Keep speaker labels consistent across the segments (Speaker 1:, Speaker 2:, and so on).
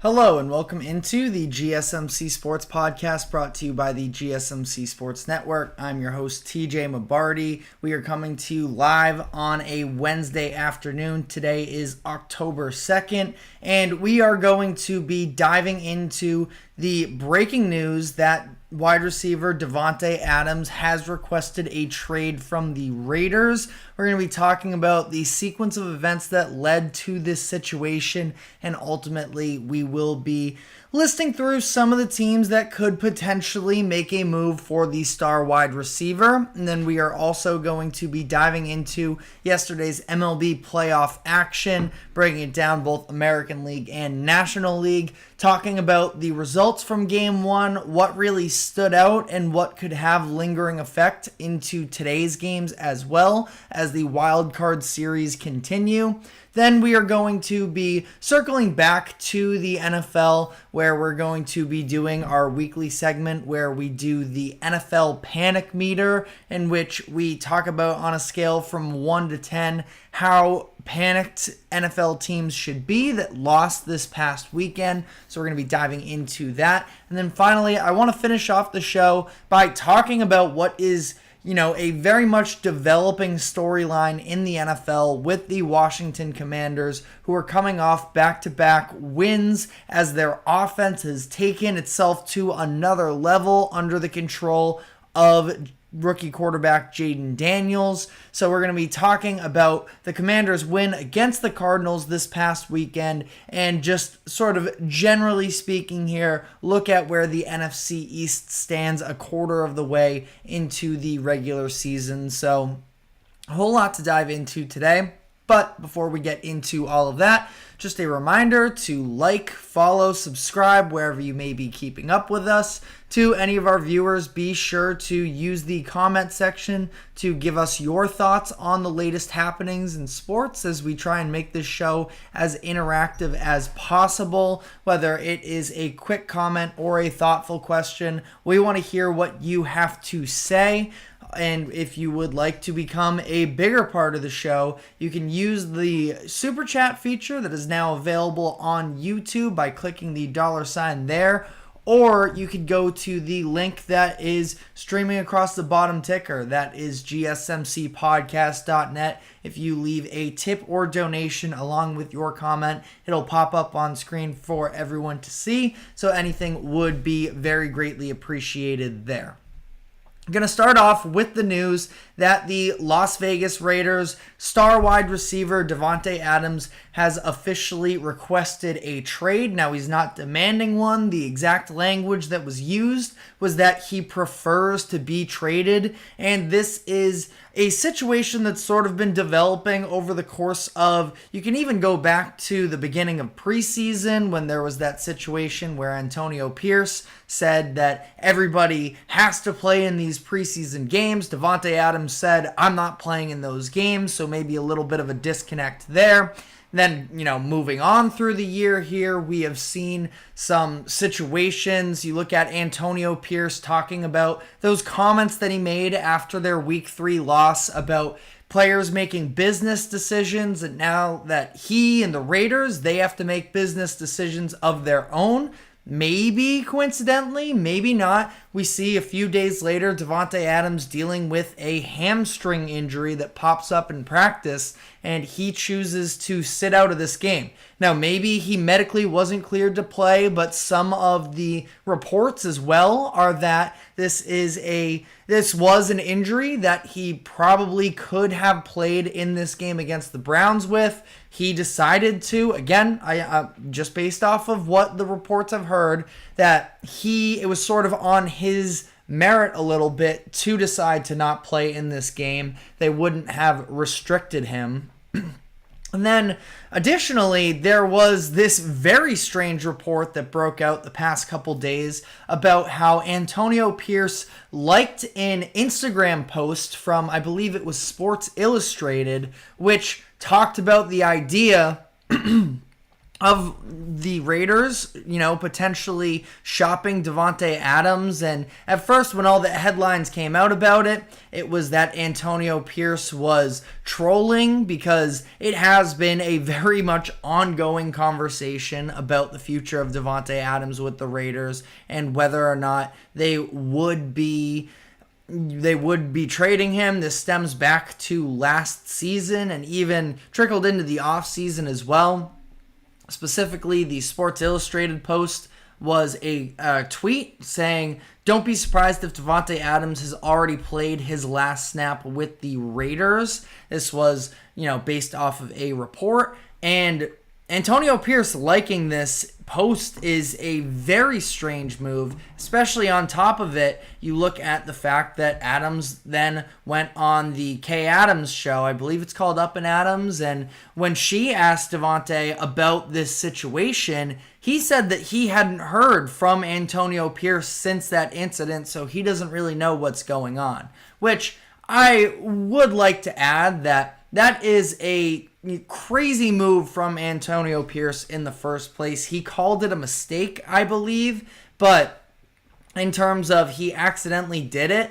Speaker 1: Hello and welcome into the GSMC Sports Podcast brought to you by the GSMC Sports Network. I'm your host TJ Mabardi. We are coming to you live on a Wednesday afternoon. Today is October 2nd and we are going to be diving into the breaking news that wide receiver Davante Adams has requested a trade from the Raiders. We're going to be talking about the sequence of events that led to this situation, and ultimately we will be listing through some of the teams that could potentially make a move for the star wide receiver. And then we are also going to be diving into yesterday's MLB playoff action, breaking it down both American League and National League, talking about the results from Game 1, what really stood out, and what could have lingering effect into today's games as well as the wild card series continue. Then we are going to be circling back to the NFL, where we're going to be doing our weekly segment where we do the NFL Panic Meter, in which we talk about on a scale from 1 to 10 how panicked NFL teams should be that lost this past weekend. So we're going to be diving into that. And then finally, I want to finish off the show by talking about what is a very much developing storyline in the NFL with the Washington Commanders, who are coming off back-to-back wins as their offense has taken itself to another level under the control of rookie quarterback Jaden Daniels. So we're going to be talking about the Commanders' win against the Cardinals this past weekend, and just sort of generally speaking here, look at where the NFC East stands a quarter of the way into the regular season. So a whole lot to dive into today. But before we get into all of that, just a reminder to like, follow, subscribe wherever you may be keeping up with us. To any of our viewers, be sure to use the comment section to give us your thoughts on the latest happenings in sports as we try and make this show as interactive as possible. Whether it is a quick comment or a thoughtful question, we want to hear what you have to say. And if you would like to become a bigger part of the show, you can use the super chat feature that is now available on YouTube by clicking the $ there. Or you could go to the link that is streaming across the bottom ticker. That is gsmcpodcast.net. If you leave a tip or donation along with your comment, it'll pop up on screen for everyone to see. So anything would be very greatly appreciated there. I'm going to start off with the news that the Las Vegas Raiders star wide receiver Davante Adams has officially requested a trade. Now, he's not demanding one. The exact language that was used was that he prefers to be traded, and this is a situation that's sort of been developing over the course of, you can even go back to the beginning of preseason when there was that situation where Antonio Pierce said that everybody has to play in these preseason games. Davante Adams said, I'm not playing in those games, so maybe a little bit of a disconnect there. Then, moving on through the year here, we have seen some situations. You look at Antonio Pierce talking about those comments that he made after their Week 3 loss about players making business decisions, and now that he and the Raiders, they have to make business decisions of their own. Maybe coincidentally, maybe not. We see a few days later Davante Adams dealing with a hamstring injury that pops up in practice, and he chooses to sit out of this game. Now, maybe he medically wasn't cleared to play, but some of the reports as well are that this was an injury that he probably could have played in this game against the Browns with. He decided to, again, I just based off of what the reports I've heard, that it was sort of on his merit a little bit to decide to not play in this game. They wouldn't have restricted him. And then, additionally, there was this very strange report that broke out the past couple days about how Antonio Pierce liked an Instagram post from, I believe it was Sports Illustrated, which talked about the idea of the Raiders, potentially shopping Davante Adams. And at first, when all the headlines came out about it, it was that Antonio Pierce was trolling, because it has been a very much ongoing conversation about the future of Davante Adams with the Raiders and whether or not they would be trading him. This stems back to last season and even trickled into the offseason as well. Specifically, the Sports Illustrated post was a tweet saying, "Don't be surprised if Davante Adams has already played his last snap with the Raiders." This was, based off of a report. And Antonio Pierce liking this post is a very strange move, especially on top of it. You look at the fact that Adams then went on the Kay Adams show, I believe it's called Up and Adams, and when she asked Davante about this situation, he said that he hadn't heard from Antonio Pierce since that incident, so he doesn't really know what's going on. Which I would like to add that is a crazy move from Antonio Pierce in the first place. He called it a mistake, I believe, but in terms of he accidentally did it,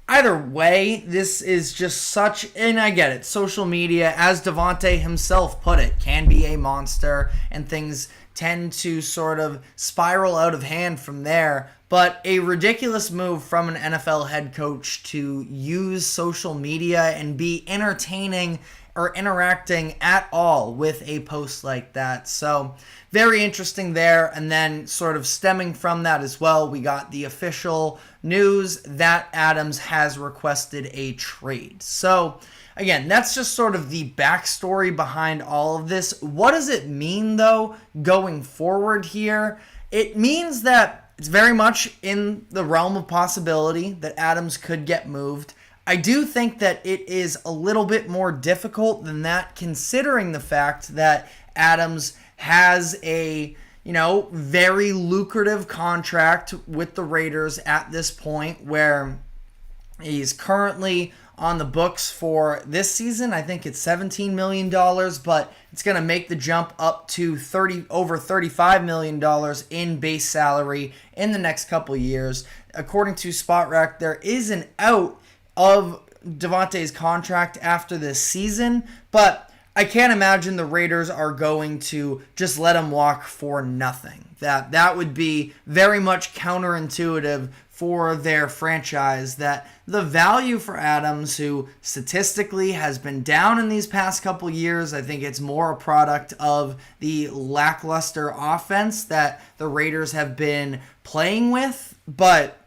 Speaker 1: either way, this is just such, and I get it, social media, as Davante himself put it, can be a monster, and things tend to sort of spiral out of hand from there. But a ridiculous move from an NFL head coach to use social media and be entertaining or interacting at all with a post like that. So very interesting there. And then sort of stemming from that as well, we got the official news that Adams has requested a trade. So again, that's just sort of the backstory behind all of this. What does it mean, though, going forward here? It means that it's very much in the realm of possibility that Adams could get moved. I do think that it is a little bit more difficult than that, considering the fact that Adams has a, very lucrative contract with the Raiders at this point, where he's currently on the books for this season. I think it's $17 million, but it's going to make the jump up to over $35 million in base salary in the next couple of years. According to SpotRec, there is an out of Davante's contract after this season, but I can't imagine the Raiders are going to just let him walk for nothing. That would be very much counterintuitive for their franchise, that the value for Adams, who statistically has been down in these past couple years, I think it's more a product of the lackluster offense that the Raiders have been playing with, but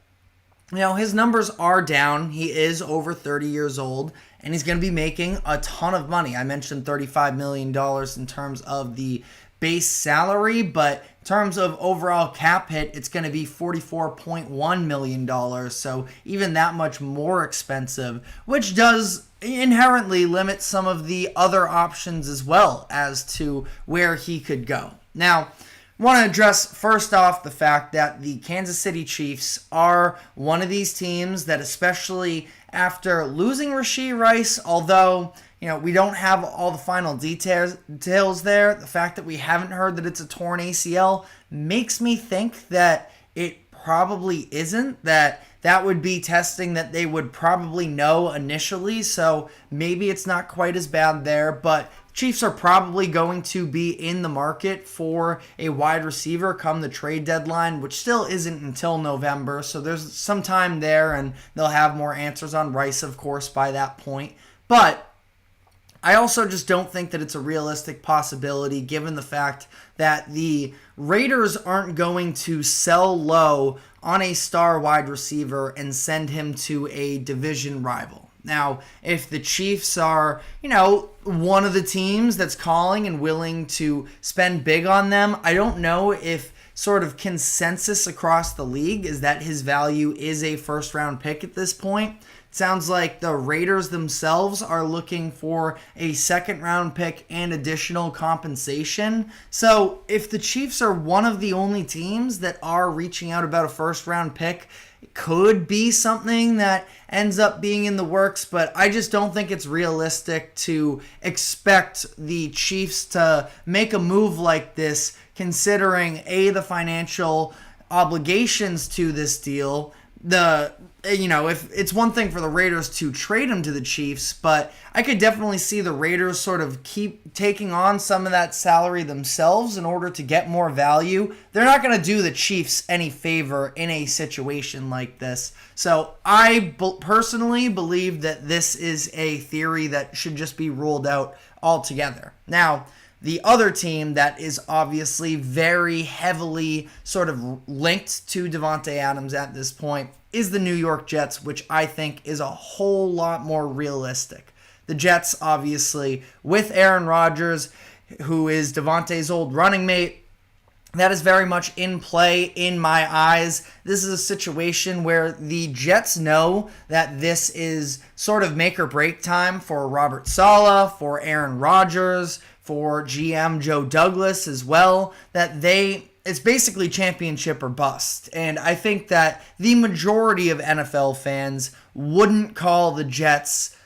Speaker 1: his numbers are down. He is over 30 years old, and he's going to be making a ton of money. I mentioned $35 million in terms of the base salary, but in terms of overall cap hit, it's going to be $44.1 million, so even that much more expensive, which does inherently limit some of the other options as well as to where he could go. Now, I want to address first off the fact that the Kansas City Chiefs are one of these teams that, especially after losing Rashee Rice, although we don't have all the final details there, the fact that we haven't heard that it's a torn ACL makes me think that it probably isn't, that would be testing that they would probably know initially, so maybe it's not quite as bad there, but Chiefs are probably going to be in the market for a wide receiver come the trade deadline, which still isn't until November, so there's some time there, and they'll have more answers on Rice, of course, by that point. But I also just don't think that it's a realistic possibility, given the fact that the Raiders aren't going to sell low on a star wide receiver and send him to a division rival. Now, if the Chiefs are, one of the teams that's calling and willing to spend big on them, I don't know if sort of consensus across the league is that his value is a first-round pick at this point. It sounds like the Raiders themselves are looking for a second-round pick and additional compensation. So if the Chiefs are one of the only teams that are reaching out about a first-round pick, it could be something that ends up being in the works, but I just don't think it's realistic to expect the Chiefs to make a move like this, considering the financial obligations to this deal. If it's one thing for the Raiders to trade him to the Chiefs, but I could definitely see the Raiders sort of keep taking on some of that salary themselves in order to get more value. They're not going to do the Chiefs any favor in a situation like this. So I personally believe that this is a theory that should just be ruled out altogether. Now, the other team that is obviously very heavily sort of linked to Davante Adams at this point is the New York Jets, which I think is a whole lot more realistic. The Jets, obviously, with Aaron Rodgers, who is Davante's old running mate, that is very much in play in my eyes. This is a situation where the Jets know that this is sort of make or break time for Robert Saleh, for Aaron Rodgers, for GM Joe Douglas as well, that it's basically championship or bust. And I think that the majority of NFL fans wouldn't call the Jets,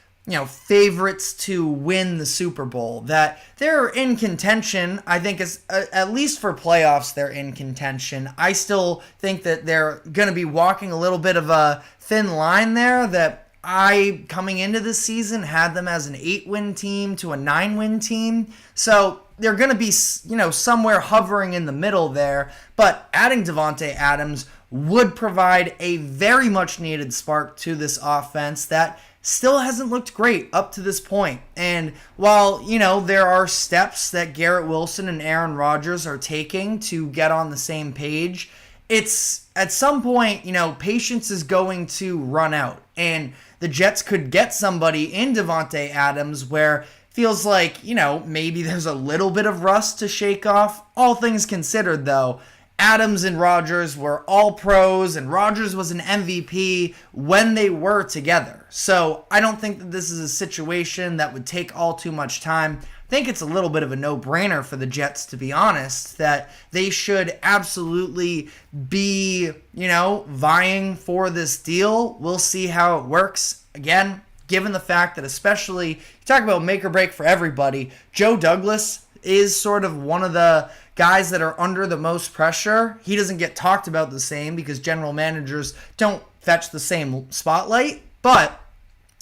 Speaker 1: favorites to win the Super Bowl. That they're in contention. I think at least for playoffs, they're in contention. I still think that they're going to be walking a little bit of a thin line there, that I, coming into this season, had them as an 8-win team to a 9-win team. So they're going to be, somewhere hovering in the middle there. But adding Davante Adams would provide a very much needed spark to this offense that still hasn't looked great up to this point. And while, there are steps that Garrett Wilson and Aaron Rodgers are taking to get on the same page, it's at some point, patience is going to run out. And the Jets could get somebody in Davante Adams where feels like, maybe there's a little bit of rust to shake off. All things considered, though, Adams and Rodgers were all pros, and Rodgers was an MVP when they were together. So I don't think that this is a situation that would take all too much time. I think it's a little bit of a no-brainer for the Jets, to be honest, that they should absolutely be, vying for this deal. We'll see how it works. Again, given the fact that especially, you talk about make or break for everybody, Joe Douglas is sort of one of the guys that are under the most pressure. He doesn't get talked about the same because general managers don't fetch the same spotlight, but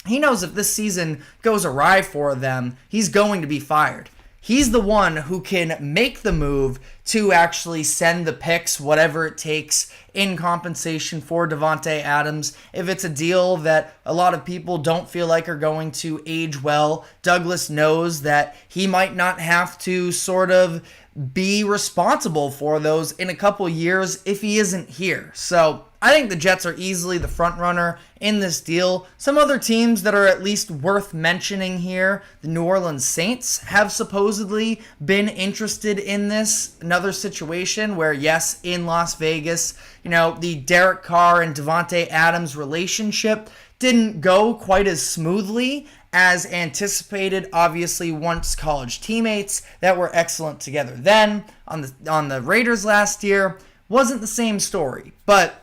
Speaker 1: he knows if this season goes awry for them, he's going to be fired. He's the one who can make the move to actually send the picks, whatever it takes, in compensation for Davante Adams. If it's a deal that a lot of people don't feel like are going to age well, Douglas knows that he might not have to sort of be responsible for those in a couple years if he isn't here. So I think the Jets are easily the front runner in this deal. Some other teams that are at least worth mentioning here, the New Orleans Saints have supposedly been interested in this. Another situation where, yes, in Las Vegas, the Derek Carr and Davante Adams relationship didn't go quite as smoothly as anticipated. Obviously, once college teammates that were excellent together then. On the Raiders last year, wasn't the same story, but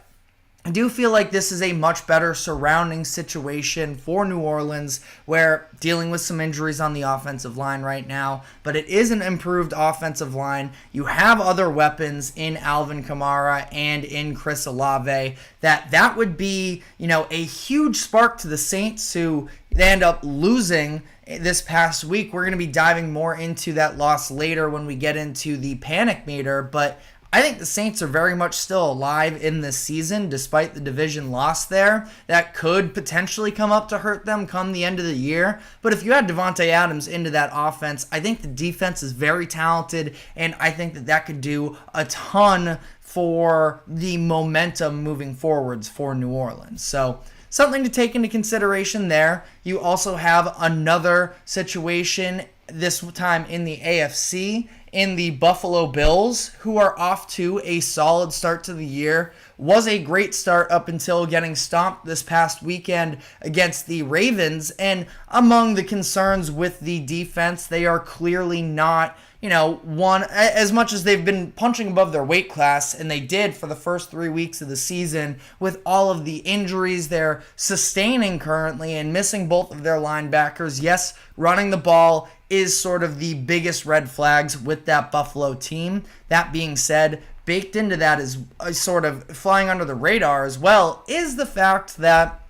Speaker 1: I do feel like this is a much better surrounding situation for New Orleans, where dealing with some injuries on the offensive line right now, but it is an improved offensive line. You have other weapons in Alvin Kamara and in Chris Olave. That would be, a huge spark to the Saints, who they end up losing this past week. We're going to be diving more into that loss later when we get into the panic meter, but I think the Saints are very much still alive in this season, despite the division loss there. That could potentially come up to hurt them come the end of the year. But if you add Davante Adams into that offense, I think the defense is very talented, and I think that could do a ton for the momentum moving forwards for New Orleans. So something to take into consideration there. You also have another situation, this time in the AFC, in the Buffalo Bills, who are off to a solid start to the year was a great start up until getting stomped this past weekend against the Ravens. And among the concerns with the defense, they are clearly not, one, as much as they've been punching above their weight class, and they did for the first 3 weeks of the season with all of the injuries they're sustaining currently and missing both of their linebackers. Yes, running the ball is sort of the biggest red flags with that Buffalo team. That being said, baked into that is sort of flying under the radar as well is the fact that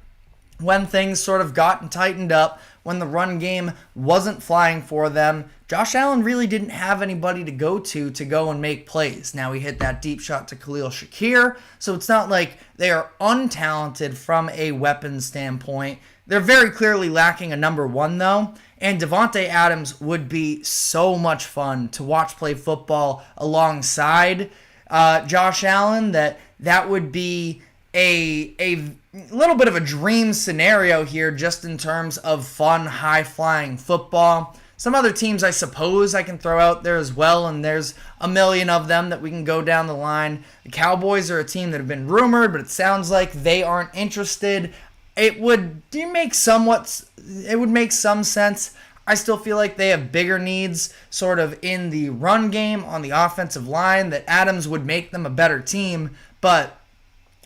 Speaker 1: when things sort of got tightened up, when the run game wasn't flying for them, Josh Allen really didn't have anybody to go and make plays. Now he hit that deep shot to Khalil Shakir, so it's not like they are untalented from a weapon standpoint. They're very clearly lacking a number one, though, and Davante Adams would be so much fun to watch play football alongside Josh Allen. That would be a little bit of a dream scenario here just in terms of fun, high-flying football. Some other teams I suppose I can throw out there as well, and there's a million of them that we can go down the line. The Cowboys are a team that have been rumored, but it sounds like they aren't interested. It would make some sense. I still feel like they have bigger needs sort of in the run game on the offensive line, that Adams would make them a better team, but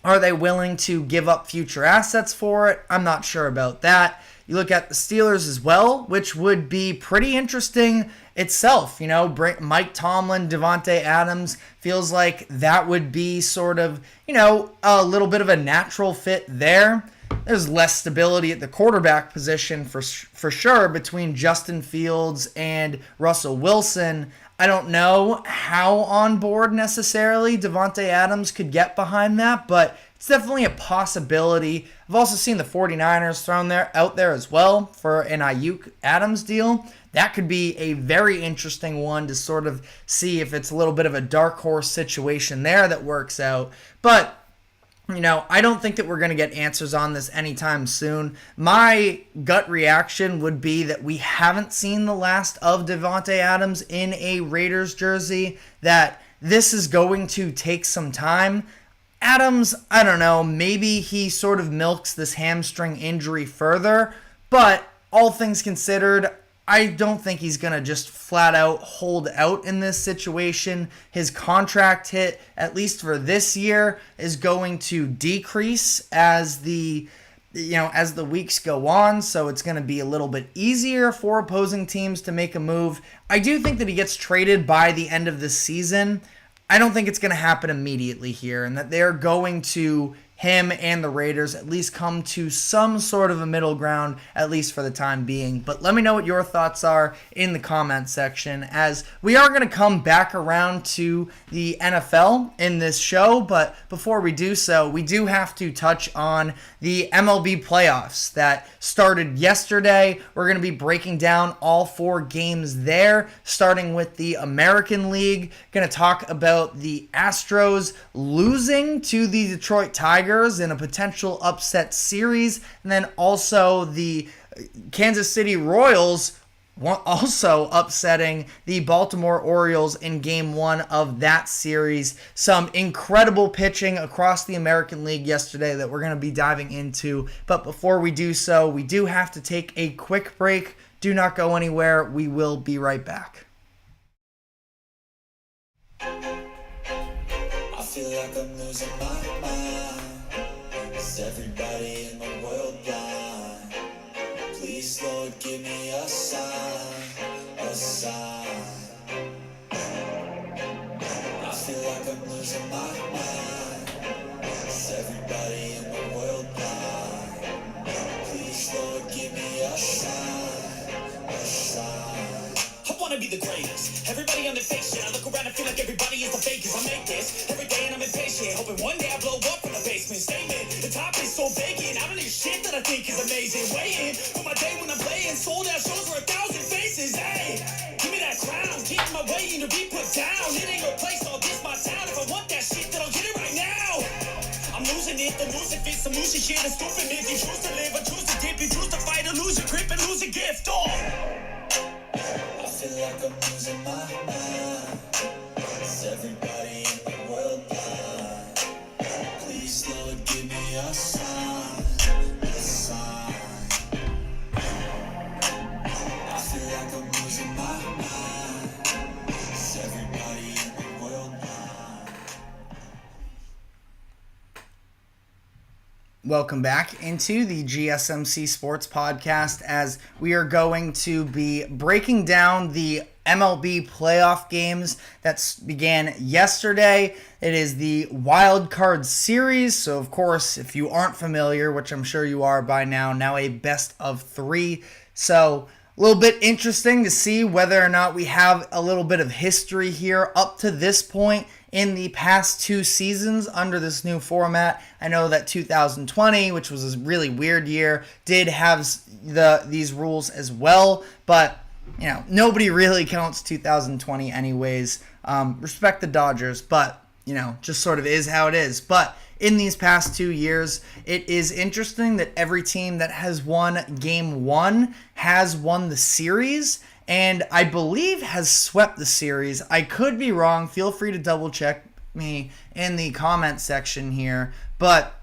Speaker 1: are they willing to give up future assets for it? I'm not sure about that. You look at the Steelers as well, which would be pretty interesting itself. Mike Tomlin, Davante Adams, feels like that would be sort of, a little bit of a natural fit there. There's less stability at the quarterback position for sure between Justin Fields and Russell Wilson. I don't know how on board necessarily Davante Adams could get behind that, but it's definitely a possibility. I've also seen the 49ers thrown out there as well for an Ayuk Adams deal. That could be a very interesting one to sort of see if it's a little bit of a dark horse situation there that works out. But I don't think that we're going to get answers on this anytime soon. My gut reaction would be that we haven't seen the last of Davante Adams in a Raiders jersey, that this is going to take some time. Adams, I don't know, maybe he sort of milks this hamstring injury further, but all things considered, I don't think he's going to just flat out hold out in this situation. His contract hit, at least for this year, is going to decrease as the weeks go on, so it's going to be a little bit easier for opposing teams to make a move. I do think that he gets traded by the end of the season. I don't think it's going to happen immediately here, and that they're going to, him and the Raiders, at least come to some sort of a middle ground, at least for the time being. But let me know what your thoughts are in the comment section, as we are going to come back around to the NFL in this show. But before we do so, we do have to touch on the MLB playoffs that started yesterday. We're going to be breaking down all 4 games there, starting with the American League. Going to talk about the Astros losing to the Detroit Tigers in a potential upset series, and then also the Kansas City Royals also upsetting the Baltimore Orioles in Game 1 of that series. Some incredible pitching across the American League yesterday that we're going to be diving into. But before we do so, we do have to take a quick break. Do not go anywhere. We will be right back.
Speaker 2: I feel like I'm losing my mind. Is everybody in the world blind? Please, Lord, give me a sign, a sign. I feel like I'm losing my mind. Is everybody in the world blind? Please, Lord, give me a sign, a sign. I wanna be the greatest. Everybody on the fake shit. I look around and feel like everybody is the fakest. I make this every day and I'm impatient, hoping one day I blow up from the basement. Statement, the top is so vacant. I don't hear shit that I think is amazing. Waiting for my day when I'm playing sold out shows for 1,000 faces. Hey, give me that crown, get in my way and to be put down. It ain't your place, I'll diss my town. If I want that shit, then I'll get it right now. I'm losing it, the losing fit, some losing shit and stupid. If you choose to live or choose to dip, you choose to fight or lose your grip and lose a gift. Oh, I feel like I'm losing my mind. Is everybody in the world blind? Please losing my mind. Is everybody in the world blind?
Speaker 1: Welcome back into the GSMC Sports Podcast, as we are going to be breaking down the MLB Playoff Games that began yesterday. It is the Wild Card Series, so of course, if you aren't familiar, which I'm sure you are by now a best of 3. So a little bit interesting to see whether or not we have a little bit of history here up to this point in the past 2 seasons under this new format. I know that 2020, which was a really weird year, did have these rules as well, but nobody really counts 2020 anyways. Respect the Dodgers, but just sort of is how it is. But in these past 2 years, it is interesting that every team that has won Game 1 has won the series, and I believe has swept the series. I could be wrong. Feel free to double check me in the comment section here. But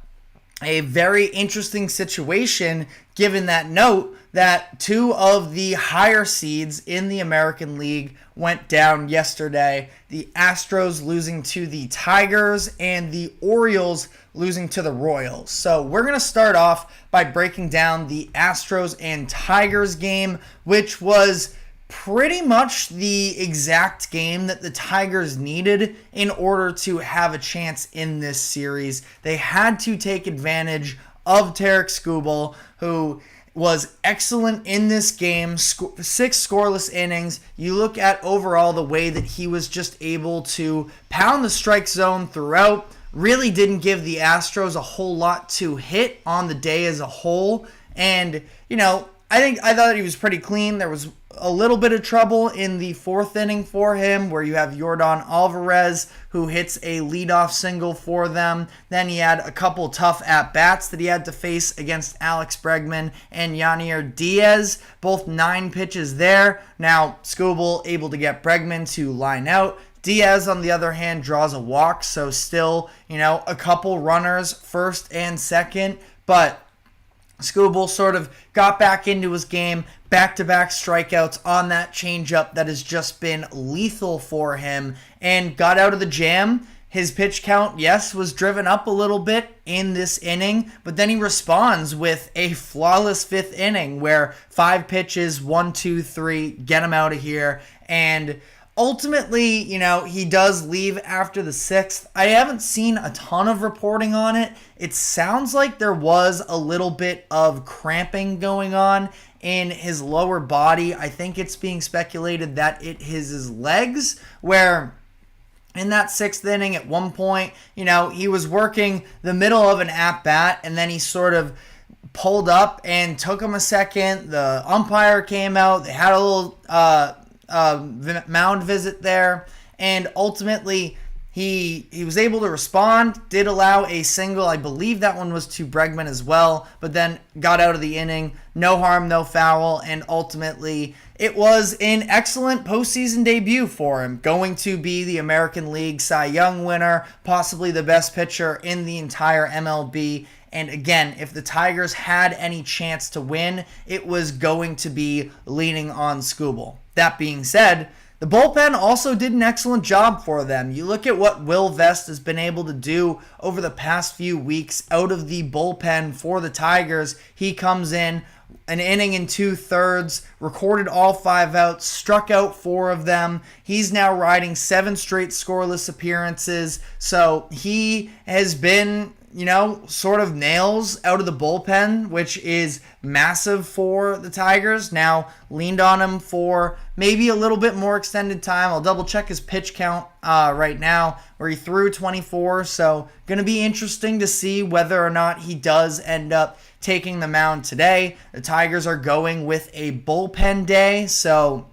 Speaker 1: a very interesting situation, given that note that 2 of the higher seeds in the American League went down yesterday. The Astros losing to the Tigers and the Orioles losing to the Royals. So we're going to start off by breaking down the Astros and Tigers game, which was pretty much the exact game that the Tigers needed in order to have a chance in this series. They had to take advantage of Tarek Skubal, who was excellent in this game. 6 scoreless innings. You look at overall the way that he was just able to pound the strike zone throughout. Really didn't give the Astros a whole lot to hit on the day as a whole. And, I thought he was pretty clean. There was a little bit of trouble in the 4th inning for him, where you have Yordan Alvarez, who hits a leadoff single for them. Then he had a couple tough at-bats that he had to face against Alex Bregman and Yanier Diaz, both 9 pitches there. Now, Skubal able to get Bregman to line out. Diaz, on the other hand, draws a walk, so still, a couple runners, first and second, but Skubal sort of got back into his game, back-to-back strikeouts on that changeup that has just been lethal for him, and got out of the jam. His pitch count, yes, was driven up a little bit in this inning, but then he responds with a flawless 5th inning where 5 pitches, 1, 2, 3, get him out of here, and ultimately, he does leave after the 6th. I haven't seen a ton of reporting on it. It sounds like there was a little bit of cramping going on in his lower body. I think it's being speculated that it is his legs, where in that 6th inning at one point, he was working the middle of an at-bat, and then he sort of pulled up and took him a second. The umpire came out. They had a little mound visit there, and ultimately he was able to respond, did allow a single. I believe that one was to Bregman as well, but then got out of the inning. No harm, no foul, and ultimately it was an excellent postseason debut for him, going to be the American League Cy Young winner, possibly the best pitcher in the entire MLB. And again, if the Tigers had any chance to win, it was going to be leaning on Skubal. That being said, the bullpen also did an excellent job for them. You look at what Will Vest has been able to do over the past few weeks out of the bullpen for the Tigers. He comes in, an inning and 2/3, recorded all 5 outs, struck out 4 of them. He's now riding 7 straight scoreless appearances. So he has been, sort of nails out of the bullpen, which is massive for the Tigers. Now, leaned on him for maybe a little bit more extended time. I'll double check his pitch count right now, where he threw 24. So, going to be interesting to see whether or not he does end up taking the mound today. The Tigers are going with a bullpen day, so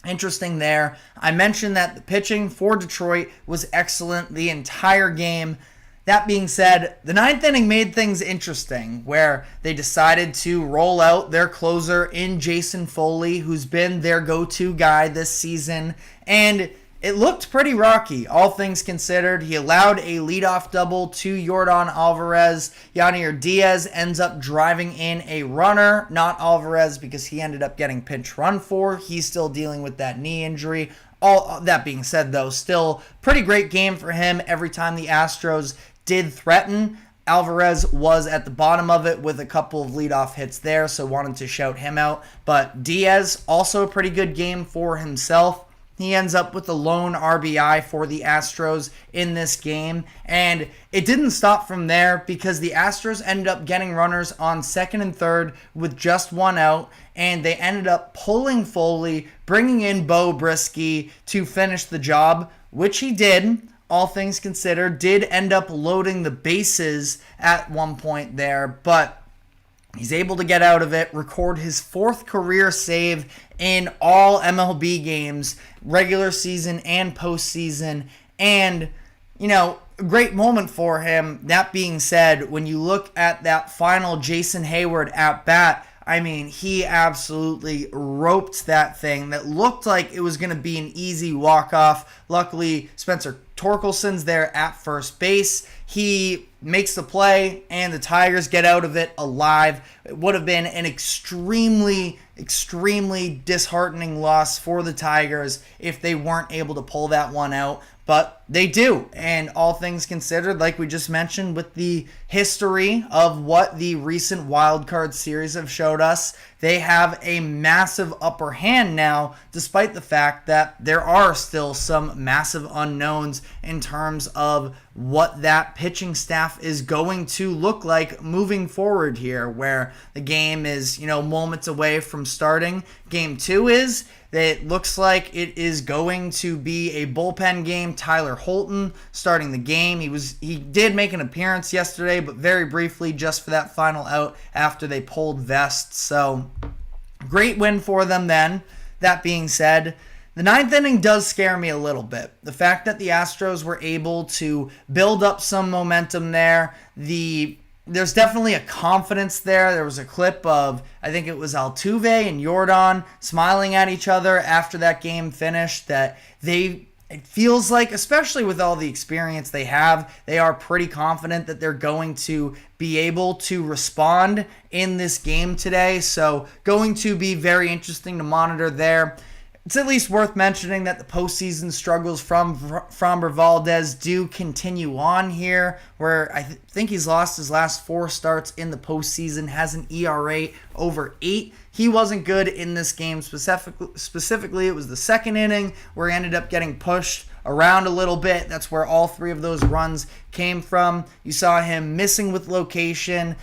Speaker 1: interesting there. I mentioned that the pitching for Detroit was excellent the entire game. That being said, the 9th inning made things interesting, where they decided to roll out their closer in Jason Foley, who's been their go-to guy this season. And it looked pretty rocky, all things considered. He allowed a leadoff double to Yordan Alvarez. Yadier Diaz ends up driving in a runner, not Alvarez, because he ended up getting pinch run for. He's still dealing with that knee injury. All that being said, though, still pretty great game for him. Every time the Astros did threaten, Alvarez was at the bottom of it with a couple of leadoff hits there, so wanted to shout him out. But Diaz, also a pretty good game for himself. He ends up with the lone RBI for the Astros in this game. And it didn't stop from there because the Astros ended up getting runners on second and third with just one out. And they ended up pulling Foley, bringing in Bo Brisky to finish the job, which he did. All things considered, did end up loading the bases at one point there. But he's able to get out of it, record his fourth career save in all MLB games, regular season and postseason. And, a great moment for him. That being said, when you look at that final Jason Hayward at bat, I mean, he absolutely roped that thing that looked like it was going to be an easy walk-off. Luckily, Spencer Torkelson's there at first base. He makes the play, and the Tigers get out of it alive. It would have been an extremely disheartening loss for the Tigers if they weren't able to pull that one out. But they do, and all things considered, like we just mentioned, with the history of what the recent wild card series have showed us, they have a massive upper hand now, despite the fact that there are still some massive unknowns in terms of what that pitching staff is going to look like moving forward here, where the game is, moments away from starting. Game 2 is. It looks like it is going to be a bullpen game. Tyler Holton starting the game. He did make an appearance yesterday, but very briefly, just for that final out after they pulled Vest. So, great win for them then. That being said, the ninth inning does scare me a little bit. The fact that the Astros were able to build up some momentum there, there's definitely a confidence there. There was a clip of, I think it was Altuve and Yordan smiling at each other after that game finished, that it feels like, especially with all the experience they have, they are pretty confident that they're going to be able to respond in this game today. So going to be very interesting to monitor there. It's at least worth mentioning that the postseason struggles from Framber Valdez do continue on here, where I think he's lost his last 4 starts in the postseason, has an ERA over 8. He wasn't good in this game specifically. It was the second inning where he ended up getting pushed around a little bit. That's where all 3 of those runs came from. You saw him missing with location.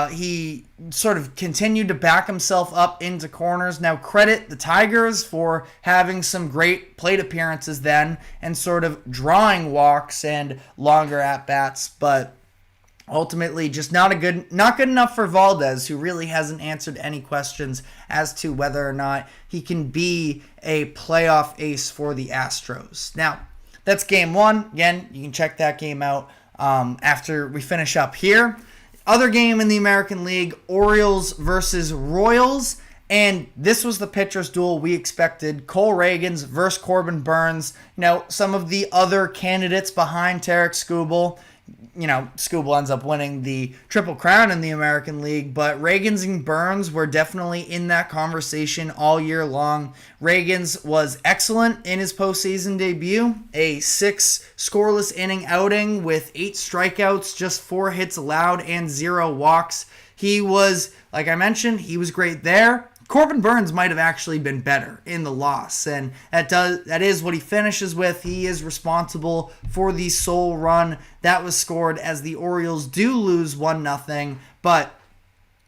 Speaker 1: He sort of continued to back himself up into corners. Now, credit the Tigers for having some great plate appearances then and sort of drawing walks and longer at-bats, but ultimately just not good enough for Valdez, who really hasn't answered any questions as to whether or not he can be a playoff ace for the Astros. Now, that's game 1. Again, you can check that game out after we finish up here. Other game in the American League, Orioles versus Royals, and this was the pitcher's duel we expected. Cole Ragans versus Corbin Burns. Some of the other candidates behind Tarek Skubal. Skubal ends up winning the Triple Crown in the American League, but Ragans and Burns were definitely in that conversation all year long. Ragans was excellent in his postseason debut, a 6 scoreless inning outing with 8 strikeouts, just 4 hits allowed, and 0 walks. He was, like I mentioned, he was great there. Corbin Burns might have actually been better in the loss, and that is what he finishes with. He is responsible for the sole run that was scored as the Orioles do lose 1-0, but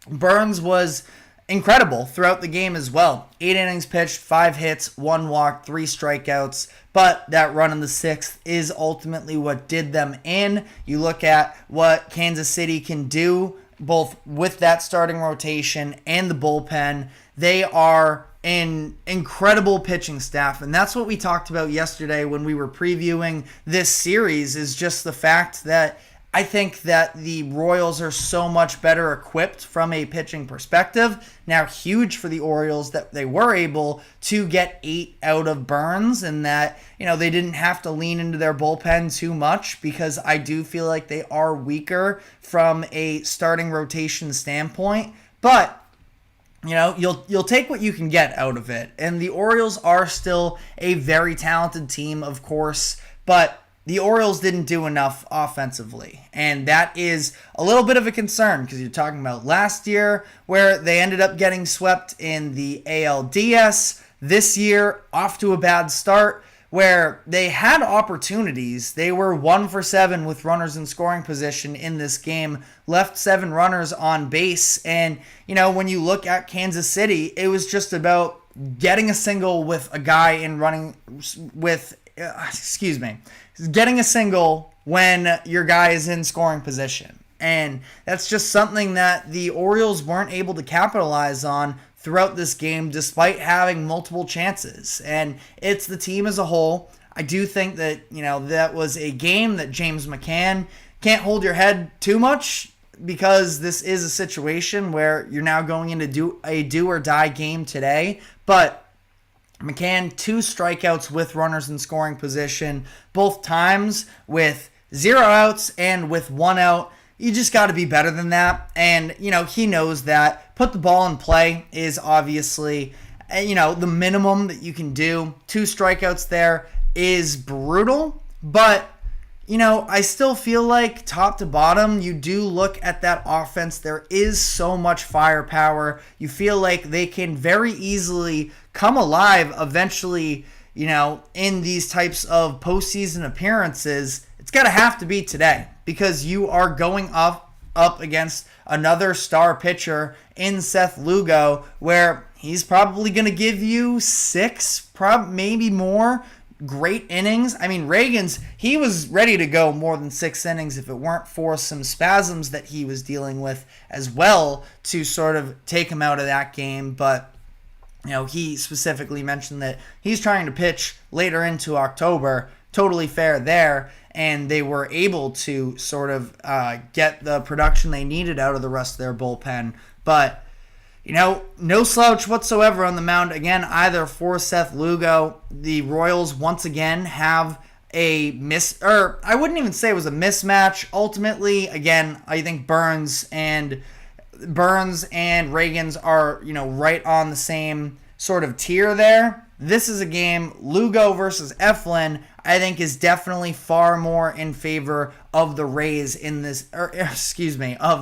Speaker 1: Burns was incredible throughout the game as well. 8 innings pitched, 5 hits, 1 walk, 3 strikeouts, but that run in the 6th is ultimately what did them in. You look at what Kansas City can do both with that starting rotation and the bullpen. They are an incredible pitching staff, and that's what we talked about yesterday when we were previewing this series, is just the fact that I think that the Royals are so much better equipped from a pitching perspective. Now, huge for the Orioles that they were able to get 8 out of Burns, and that, they didn't have to lean into their bullpen too much, because I do feel like they are weaker from a starting rotation standpoint. But you'll take what you can get out of it. And the Orioles are still a very talented team, of course, but the Orioles didn't do enough offensively, and that is a little bit of a concern, because you're talking about last year where they ended up getting swept in the ALDS. This year, off to a bad start where they had opportunities. They were 1 for 7 with runners in scoring position in this game, left 7 runners on base, and when you look at Kansas City, it was just about getting a single with a guy in running with getting a single when your guy is in scoring position. And that's just something that the Orioles weren't able to capitalize on throughout this game, despite having multiple chances. And it's the team as a whole. I do think that, that was a game that James McCann can't hold your head too much, because this is a situation where you're now going into a do or die game today. But McCann, 2 strikeouts with runners in scoring position, both times with 0 outs and with 1 out. You just got to be better than that. And, he knows that. Put the ball in play is obviously, the minimum that you can do. 2 strikeouts there is brutal. But, I still feel like top to bottom, you do look at that offense. There is so much firepower. You feel like they can very easily come alive eventually, in these types of postseason appearances. It's got to have to be today, because you are going up against another star pitcher in Seth Lugo, where he's probably going to give you 6, maybe more, great innings. I mean, Reagan's, he was ready to go more than 6 innings if it weren't for some spasms that he was dealing with as well to sort of take him out of that game. But he specifically mentioned that he's trying to pitch later into October. Totally fair there. And they were able to sort of get the production they needed out of the rest of their bullpen. But, no slouch whatsoever on the mound again, either for Seth Lugo. The Royals once again have a I wouldn't even say it was a mismatch. Ultimately, again, I think Burns and Reagan's are, right on the same sort of tier there. This is a game, Lugo versus Eflin, I think is definitely far more in favor of the Rays in this, of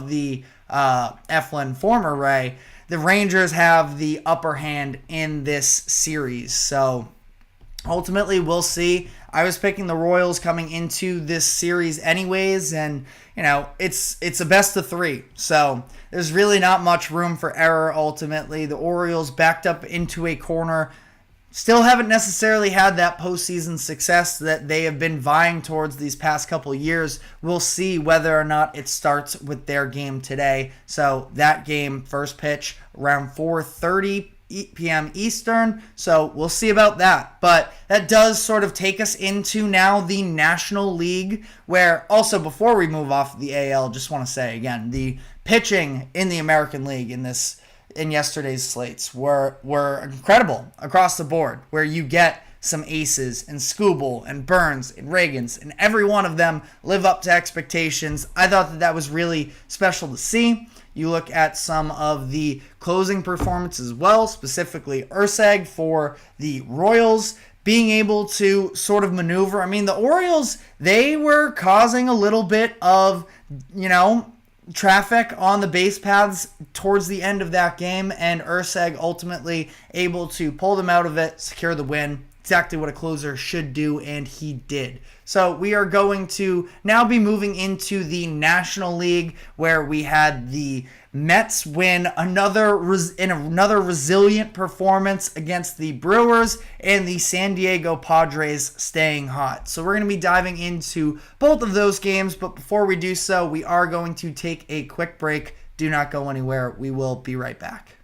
Speaker 1: the Eflin, former Ray. The Rangers have the upper hand in this series. So ultimately, we'll see. I was picking the Royals coming into this series anyways, and it's a best of 3. So there's really not much room for error ultimately. The Orioles backed up into a corner. Still haven't necessarily had that postseason success that they have been vying towards these past couple years. We'll see whether or not it starts with their game today. So that game, first pitch, around 4:30 p.m. Eastern. So we'll see about that. But that does sort of take us into now the National League, where also before we move off the AL, just want to say again, the pitching in the American League in yesterday's slates were incredible across the board, where you get some aces and Skubal and Burns and Reagans, and every one of them live up to expectations. I thought that was really special to see. You look at some of the closing performances as well, specifically Urseg for the Royals, being able to sort of maneuver. I mean, the Orioles, they were causing a little bit of, traffic on the base paths towards the end of that game, and Urseg ultimately able to pull them out of it, secure the win. Exactly what a closer should do, and he did. So we are going to now be moving into the National League, where we had the Mets win another resilient performance against the Brewers, and the San Diego Padres staying hot. So we're going to be diving into both of those games, but before we do so, we are going to take a quick break. Do not go anywhere. We will be right back.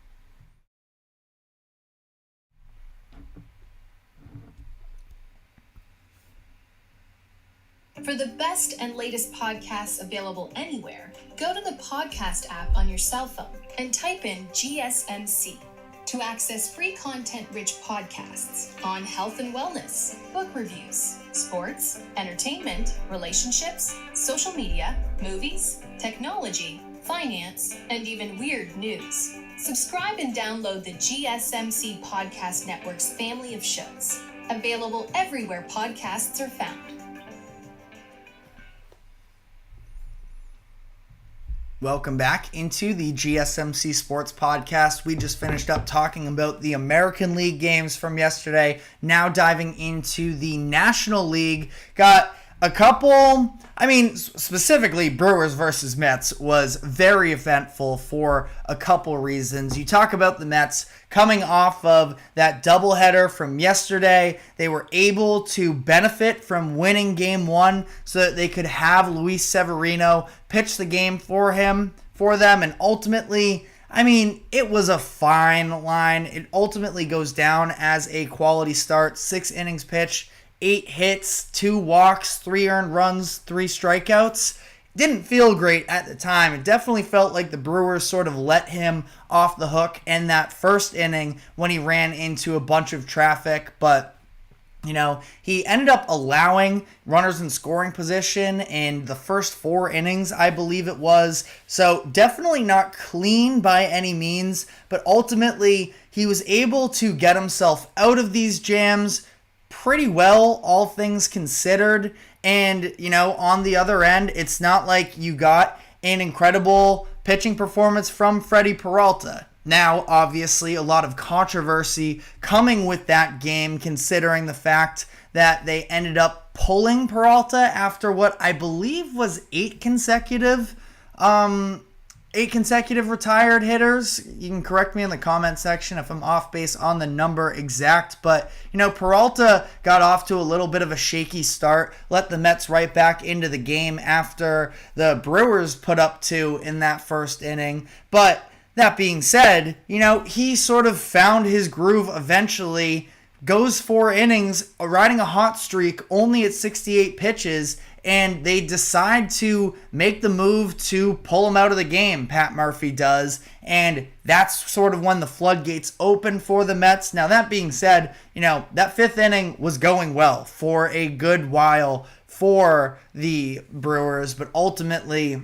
Speaker 3: For the best and latest podcasts available anywhere, go to the podcast app on your cell phone and type in GSMC to access free content-rich podcasts on health and wellness, book reviews, sports, entertainment, relationships, social media, movies, technology, finance, and even weird news. Subscribe and download the GSMC Podcast Network's family of shows, available everywhere podcasts are found.
Speaker 1: Welcome back into the GSMC Sports Podcast. We just finished up talking about the American League games from yesterday. Now diving into the National League. Got a couple, specifically Brewers versus Mets was very eventful for a couple reasons. You talk about the Mets coming off of that doubleheader from yesterday. They were able to benefit from winning game one so that they could have Luis Severino pitch the game for them. And ultimately, it was a fine line. It ultimately goes down as a quality start. 6 innings pitched, 8 hits, 2 walks, 3 earned runs, 3 strikeouts. Didn't feel great at the time. It definitely felt like the Brewers sort of let him off the hook in that first inning when he ran into a bunch of traffic. But, he ended up allowing runners in scoring position in the first 4 innings, I believe it was. So definitely not clean by any means. But ultimately, he was able to get himself out of these jams pretty well, all things considered. And, on the other end, it's not like you got an incredible pitching performance from Freddie Peralta. Now, obviously, a lot of controversy coming with that game, considering the fact that they ended up pulling Peralta after what I believe was 8 consecutive retired hitters. You can correct me in the comment section if I'm off base on the number exact. But, Peralta got off to a little bit of a shaky start, let the Mets right back into the game after the Brewers put up 2 in that first inning. But that being said, he sort of found his groove eventually, goes 4 innings, riding a hot streak only at 68 pitches, and they decide to make the move to pull him out of the game, Pat Murphy does, and that's sort of when the floodgates open for the Mets. Now, that being said, that 5th inning was going well for a good while for the Brewers, but ultimately,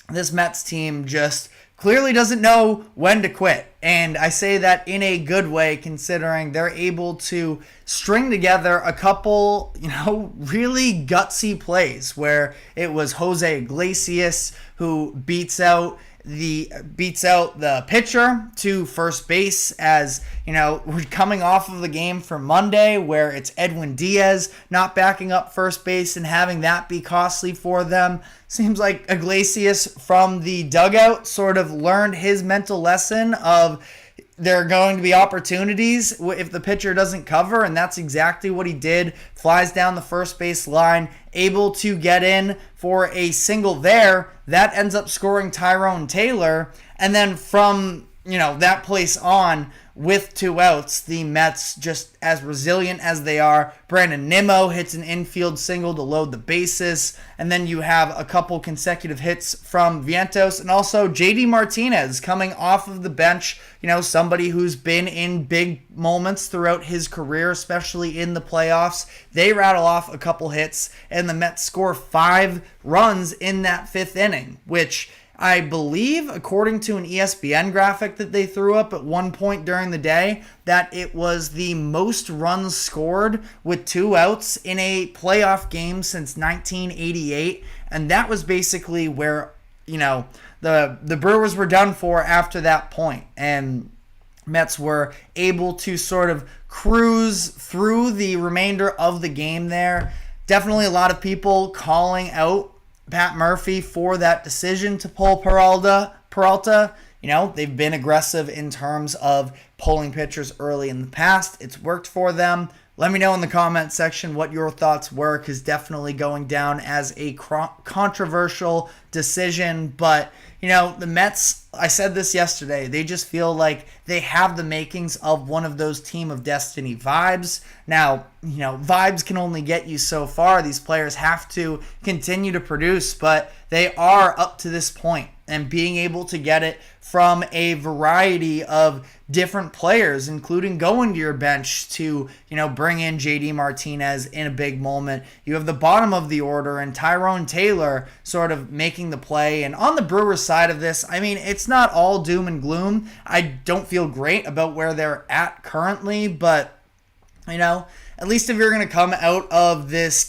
Speaker 1: this Mets team just clearly doesn't know when to quit. And I say that in a good way, considering they're able to string together a couple, really gutsy plays where it was Jose Iglesias who beats out the pitcher to first base, as we're coming off of the game from Monday where it's Edwin Diaz not backing up first base and having that be costly for them. Seems like Iglesias from the dugout sort of learned his mental lesson of there are going to be opportunities if the pitcher doesn't cover, and that's exactly what he did. Flies down the first base line, able to get in for a single there. That ends up scoring Tyrone Taylor, and then from that place on, with 2 outs, the Mets, just as resilient as they are, Brandon Nimmo hits an infield single to load the bases, and then you have a couple consecutive hits from Vientos, and also JD Martinez coming off of the bench, somebody who's been in big moments throughout his career, especially in the playoffs. They rattle off a couple hits, and the Mets score 5 runs in that 5th inning, which I believe, according to an ESPN graphic that they threw up at one point during the day, that it was the most runs scored with 2 outs in a playoff game since 1988. And that was basically where, the Brewers were done for after that point. And Mets were able to sort of cruise through the remainder of the game there. Definitely a lot of people calling out Pat Murphy for that decision to pull Peralta. They've been aggressive in terms of pulling pitchers early in the past. It's worked for them. Let me know in the comment section what your thoughts were, because definitely going down as a controversial decision. But, the Mets, I said this yesterday, they just feel like they have the makings of one of those Team of Destiny vibes. Now, vibes can only get you so far. These players have to continue to produce, but they are up to this point, and being able to get it from a variety of different players, including going to your bench to, bring in JD Martinez in a big moment. You have the bottom of the order and Tyrone Taylor sort of making the play. And on the Brewers side of this, it's not all doom and gloom. I don't feel great about where they're at currently, but at least if you're going to come out of this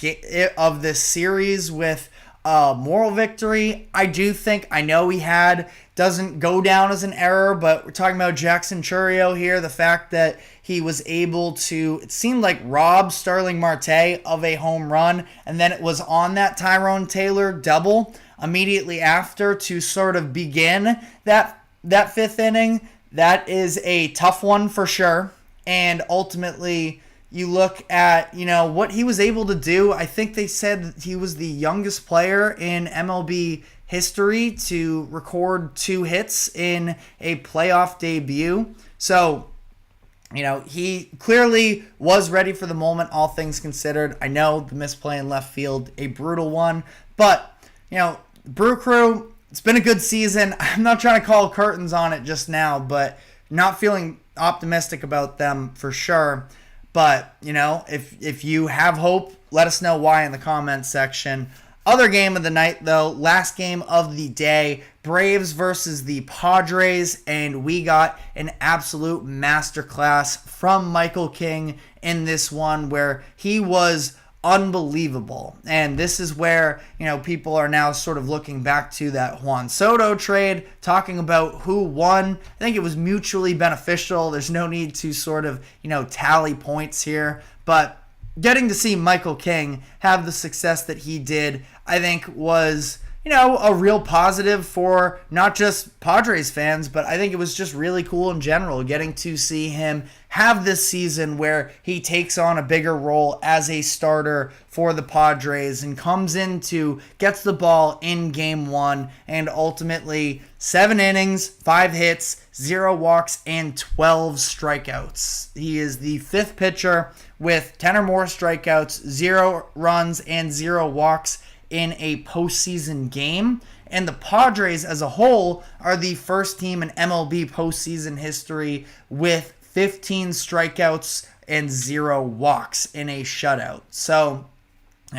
Speaker 1: series with a moral victory, I know he doesn't go down as an error, but we're talking about Jackson Chourio here. The fact that he was able to, it seemed like, rob Starling Marte of a home run, and then it was on that Tyrone Taylor double immediately after to sort of begin that fifth inning. That is a tough one for sure. And ultimately, you look at, what he was able to do. I think they said that he was the youngest player in MLB history to record 2 hits in a playoff debut. So, he clearly was ready for the moment, all things considered. I know the misplay in left field, a brutal one. But, Brew Crew, it's been a good season. I'm not trying to call curtains on it just now, but not feeling optimistic about them for sure. But, if you have hope, let us know why in the comments section. Other game of the night, though, last game of the day, Braves versus the Padres, and we got an absolute masterclass from Michael King in this one, where he was unbelievable. And this is where, people are now sort of looking back to that Juan Soto trade, talking about who won. I think it was mutually beneficial. There's no need to sort of, tally points here. But getting to see Michael King have the success that he did, I think was, a real positive for not just Padres fans, but I think it was just really cool in general, getting to see him have this season where he takes on a bigger role as a starter for the Padres and gets the ball in game 1, and ultimately 7 innings, 5 hits, 0 walks, and 12 strikeouts. He is the 5th pitcher with 10 or more strikeouts, 0 runs, and 0 walks in a postseason game. And the Padres as a whole are the first team in MLB postseason history with 15 strikeouts and 0 walks in a shutout. So,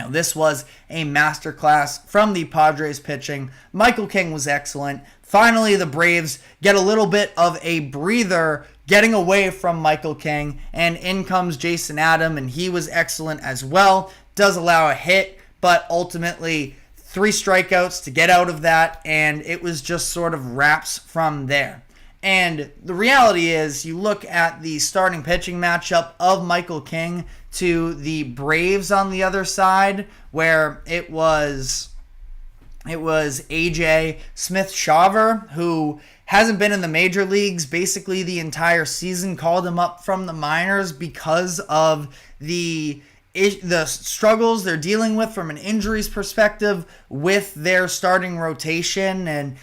Speaker 1: this was a masterclass from the Padres pitching. Michael King was excellent. Finally, the Braves get a little bit of a breather getting away from Michael King, and in comes Jason Adam, and he was excellent as well. Does allow a hit, but ultimately 3 strikeouts to get out of that, and it was just sort of wraps from there. And the reality is, you look at the starting pitching matchup of Michael King to the Braves on the other side, where it was AJ Smith-Shawver, who hasn't been in the major leagues basically the entire season, called him up from the minors because of the struggles they're dealing with from an injuries perspective with their starting rotation. And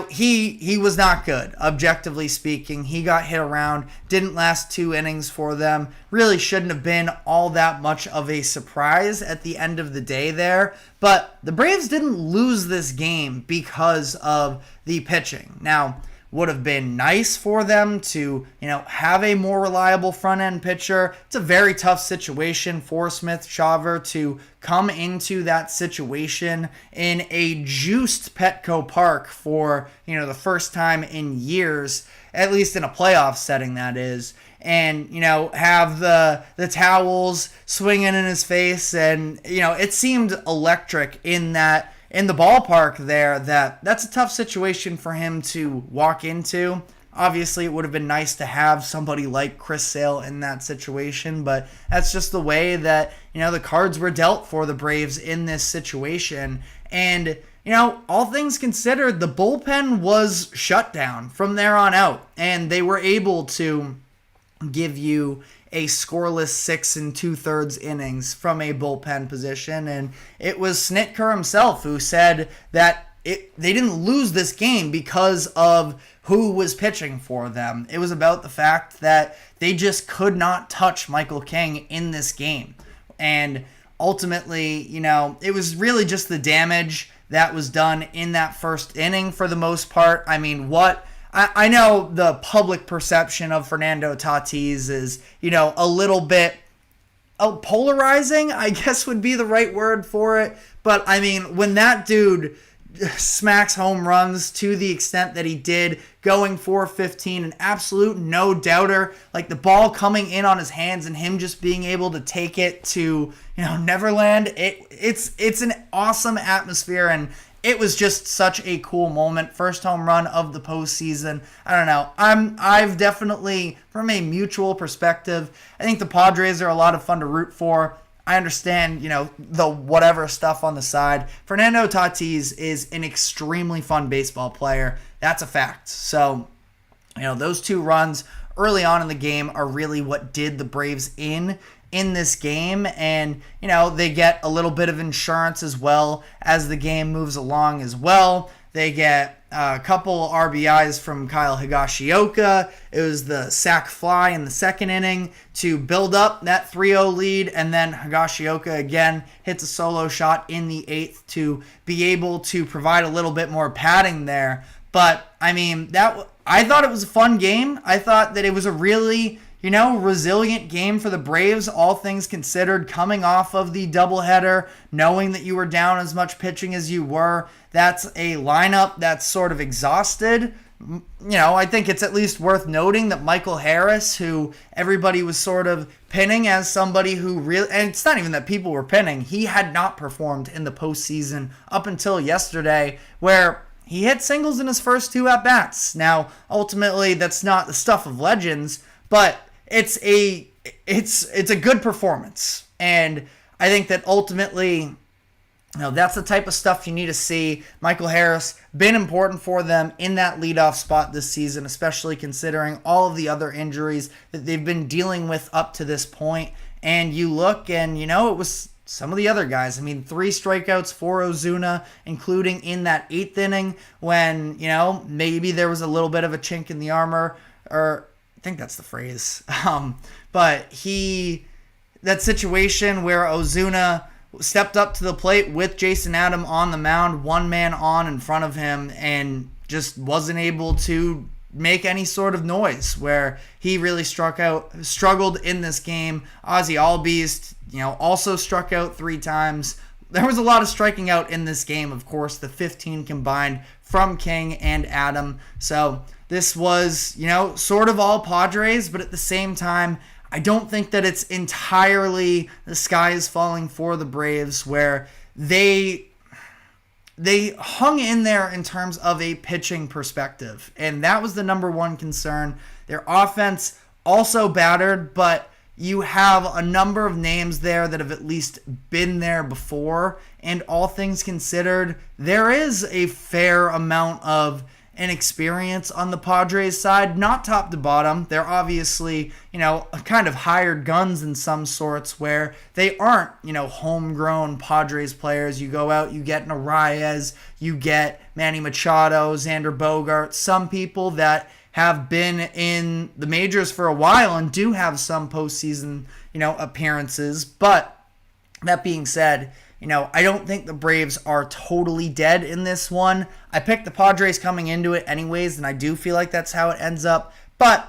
Speaker 1: he was not good, objectively speaking. He got hit around, didn't last 2 innings for them, really shouldn't have been all that much of a surprise at the end of the day there. But the Braves didn't lose this game because of the pitching. Now, would have been nice for them to, have a more reliable front-end pitcher. It's a very tough situation for Smith-Shawver to come into that situation in a juiced Petco Park for, the first time in years, at least in a playoff setting, that is. And, have the towels swinging in his face. And, it seemed electric in the ballpark there. That's a tough situation for him to walk into. Obviously, it would have been nice to have somebody like Chris Sale in that situation, but that's just the way that, the cards were dealt for the Braves in this situation. And, all things considered, the bullpen was shut down from there on out, and they were able to give you a scoreless 6 2/3 innings from a bullpen position. And it was Snitker himself who said that they didn't lose this game because of who was pitching for them. It was about the fact that they just could not touch Michael King in this game. And ultimately, it was really just the damage that was done in that first inning for the most part. I mean, I know the public perception of Fernando Tatis is, a little bit polarizing, I guess would be the right word for it. But I mean, when that dude smacks home runs to the extent that he did, going 415, an absolute no doubter, like the ball coming in on his hands and him just being able to take it to Neverland. It's an awesome atmosphere, and it was just such a cool moment. First home run of the postseason. I don't know. I've definitely, from a mutual perspective, I think the Padres are a lot of fun to root for. I understand, the whatever stuff on the side. Fernando Tatis is an extremely fun baseball player. That's a fact. So, those 2 runs early on in the game are really what did the Braves in this game. And, they get a little bit of insurance as well as the game moves along as well. They get a couple RBIs from Kyle Higashioka. It was the sac fly in the second inning to build up that 3-0 lead, and then Higashioka again hits a solo shot in the 8th to be able to provide a little bit more padding there. But I mean, I thought it was a fun game. I thought that it was a really resilient game for the Braves, all things considered, coming off of the doubleheader, knowing that you were down as much pitching as you were. That's a lineup that's sort of exhausted. I think it's at least worth noting that Michael Harris, who everybody was sort of pinning as somebody who really, and it's not even that people were pinning, he had not performed in the postseason up until yesterday, where he hit singles in his first 2 at-bats. Now, ultimately, that's not the stuff of legends, but it's a good performance. And I think that ultimately, that's the type of stuff you need to see. Michael Harris, been important for them in that leadoff spot this season, especially considering all of the other injuries that they've been dealing with up to this point. And you look and, it was some of the other guys. I mean, 3 strikeouts for Ozuna, including in that 8th inning when, maybe there was a little bit of a chink in the armor, or I think that's the phrase. But that situation where Ozuna stepped up to the plate with Jason Adam on the mound, 1 man on in front of him, and just wasn't able to make any sort of noise, where he really struggled in this game. Ozzy Albies, also struck out 3 times. There was a lot of striking out in this game, of course, the 15 combined from King and Adam. So this was, sort of all Padres, but at the same time, I don't think that it's entirely the sky is falling for the Braves, where they hung in there in terms of a pitching perspective. And that was the number one concern. Their offense also battered, but you have a number of names there that have at least been there before. And all things considered, there is a fair amount of inexperience on the Padres side, not top to bottom. They're obviously, kind of hired guns in some sorts, where they aren't, homegrown Padres players. You go out, you get Narvaez, you get Manny Machado, Xander Bogaerts, some people that have been in the majors for a while and do have some postseason, appearances. But that being said, I don't think the Braves are totally dead in this one. I picked the Padres coming into it anyways, and I do feel like that's how it ends up. But,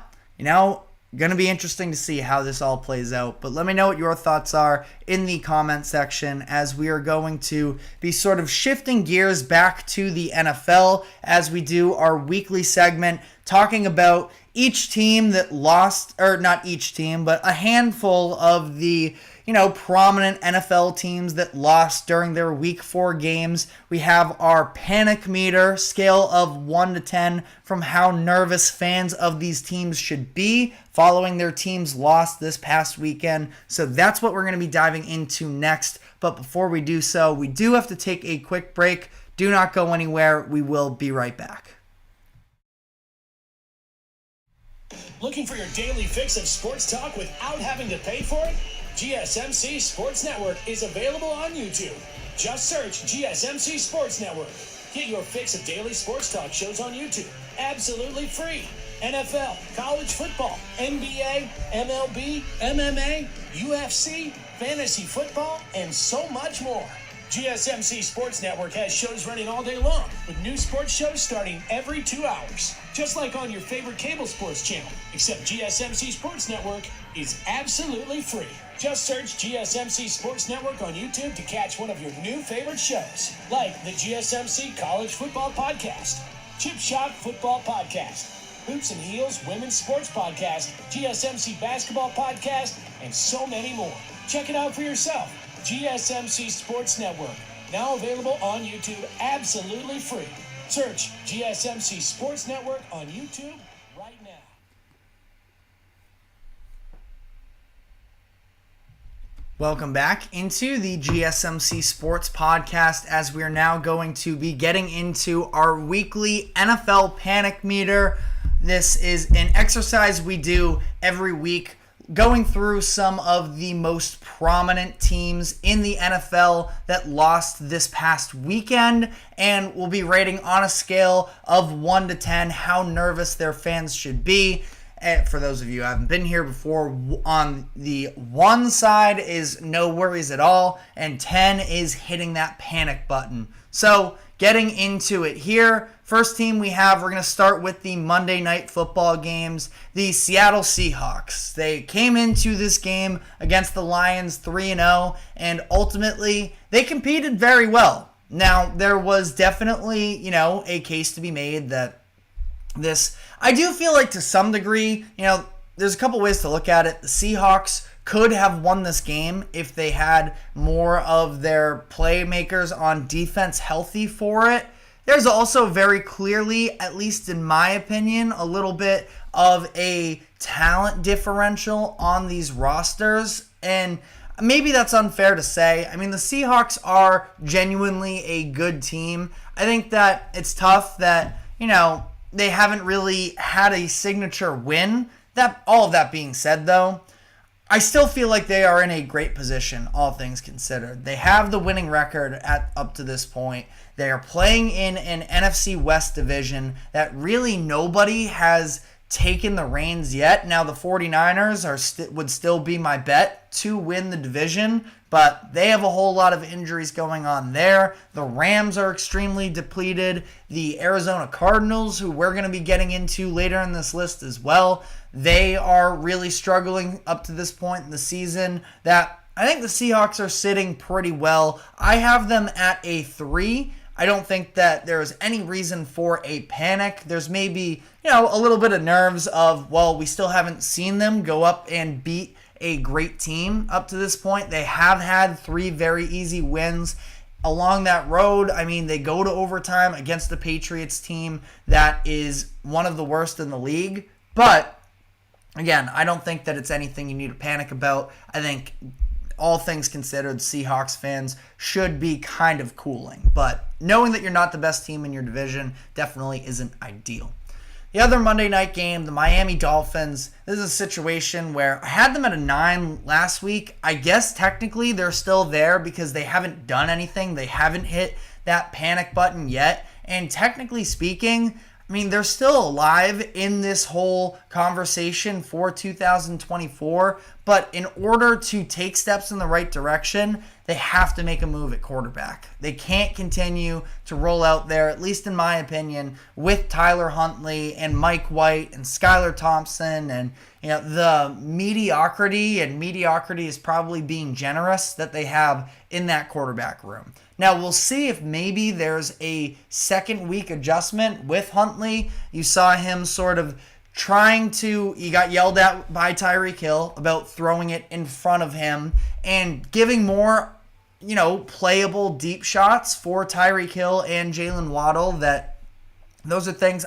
Speaker 1: going to be interesting to see how this all plays out. But let me know what your thoughts are in the comment section, as we are going to be sort of shifting gears back to the NFL as we do our weekly segment talking about each team that lost, or not each team, but a handful of the prominent NFL teams that lost during their Week 4 games. We have our panic meter, scale of 1 to 10, from how nervous fans of these teams should be following their team's loss this past weekend. So that's what we're going to be diving into next. But before we do so, we do have to take a quick break. Do not go anywhere. We will be right back.
Speaker 4: Looking for your daily fix of sports talk without having to pay for it? GSMC Sports Network is available on YouTube. Just search GSMC Sports Network. Get your fix of daily sports talk shows on YouTube, absolutely free. NFL, college football, NBA, MLB, MMA, UFC, fantasy football, and so much more. GSMC Sports Network has shows running all day long, with new sports shows starting every 2 hours. Just like on your favorite cable sports channel, except GSMC Sports Network is absolutely free. Just search GSMC Sports Network on YouTube to catch one of your new favorite shows, like the GSMC College Football Podcast, Chip Shot Football Podcast, Hoops and Heels Women's Sports Podcast, GSMC Basketball Podcast, and so many more. Check it out for yourself. GSMC Sports Network, now available on YouTube absolutely free. Search GSMC Sports Network on YouTube right now.
Speaker 1: Welcome back into the GSMC Sports Podcast, as we are now going to be getting into our weekly NFL Panic Meter. This is an exercise we do every week, going through some of the most prominent teams in the NFL that lost this past weekend, and we'll be rating on a scale of 1 to 10 how nervous their fans should be. For those of you who haven't been here before, on the 1 side is no worries at all, and 10 is hitting that panic button. So, getting into it here, first team we have, we're going to start with the Monday Night Football games, the Seattle Seahawks. They came into this game against the Lions 3-0, and ultimately, they competed very well. Now, there was definitely, a case to be made that I do feel like to some degree, there's a couple ways to look at it. The Seahawks could have won this game if they had more of their playmakers on defense healthy for it. There's also very clearly, at least in my opinion, a little bit of a talent differential on these rosters, and maybe that's unfair to say. I mean, the Seahawks are genuinely a good team. I think that it's tough that, they haven't really had a signature win. All of that being said, though, I still feel like they are in a great position, all things considered. They have the winning record up to this point. They are playing in an NFC West division that really nobody has taken the reins yet. Now, the 49ers would still be my bet to win the division, but they have a whole lot of injuries going on there. The Rams are extremely depleted. The Arizona Cardinals, who we're going to be getting into later in this list as well, they are really struggling up to this point in the season. That I think the Seahawks are sitting pretty well. I have them at a 3. I don't think that there's any reason for a panic. There's maybe, a little bit of nerves of, we still haven't seen them go up and beat a great team up to this point. They have had 3 very easy wins along that road. I mean, they go to overtime against the Patriots team that is one of the worst in the league. But, again, I don't think that it's anything you need to panic about. I think all things considered, Seahawks fans should be kind of cooling. But knowing that you're not the best team in your division definitely isn't ideal. The other Monday night game, the Miami Dolphins, this is a situation where I had them at a 9 last week. I guess technically they're still there because they haven't done anything. They haven't hit that panic button yet. And technically speaking, I mean, they're still alive in this whole conversation for 2024, but in order to take steps in the right direction, they have to make a move at quarterback. They can't continue to roll out there, at least in my opinion, with Tyler Huntley and Mike White and Skylar Thompson and the mediocrity, and mediocrity is probably being generous, that they have in that quarterback room. Now, we'll see if maybe there's a second week adjustment with Huntley. You saw him sort of he got yelled at by Tyreek Hill about throwing it in front of him and giving more, playable deep shots for Tyreek Hill and Jalen Waddle. Those are things,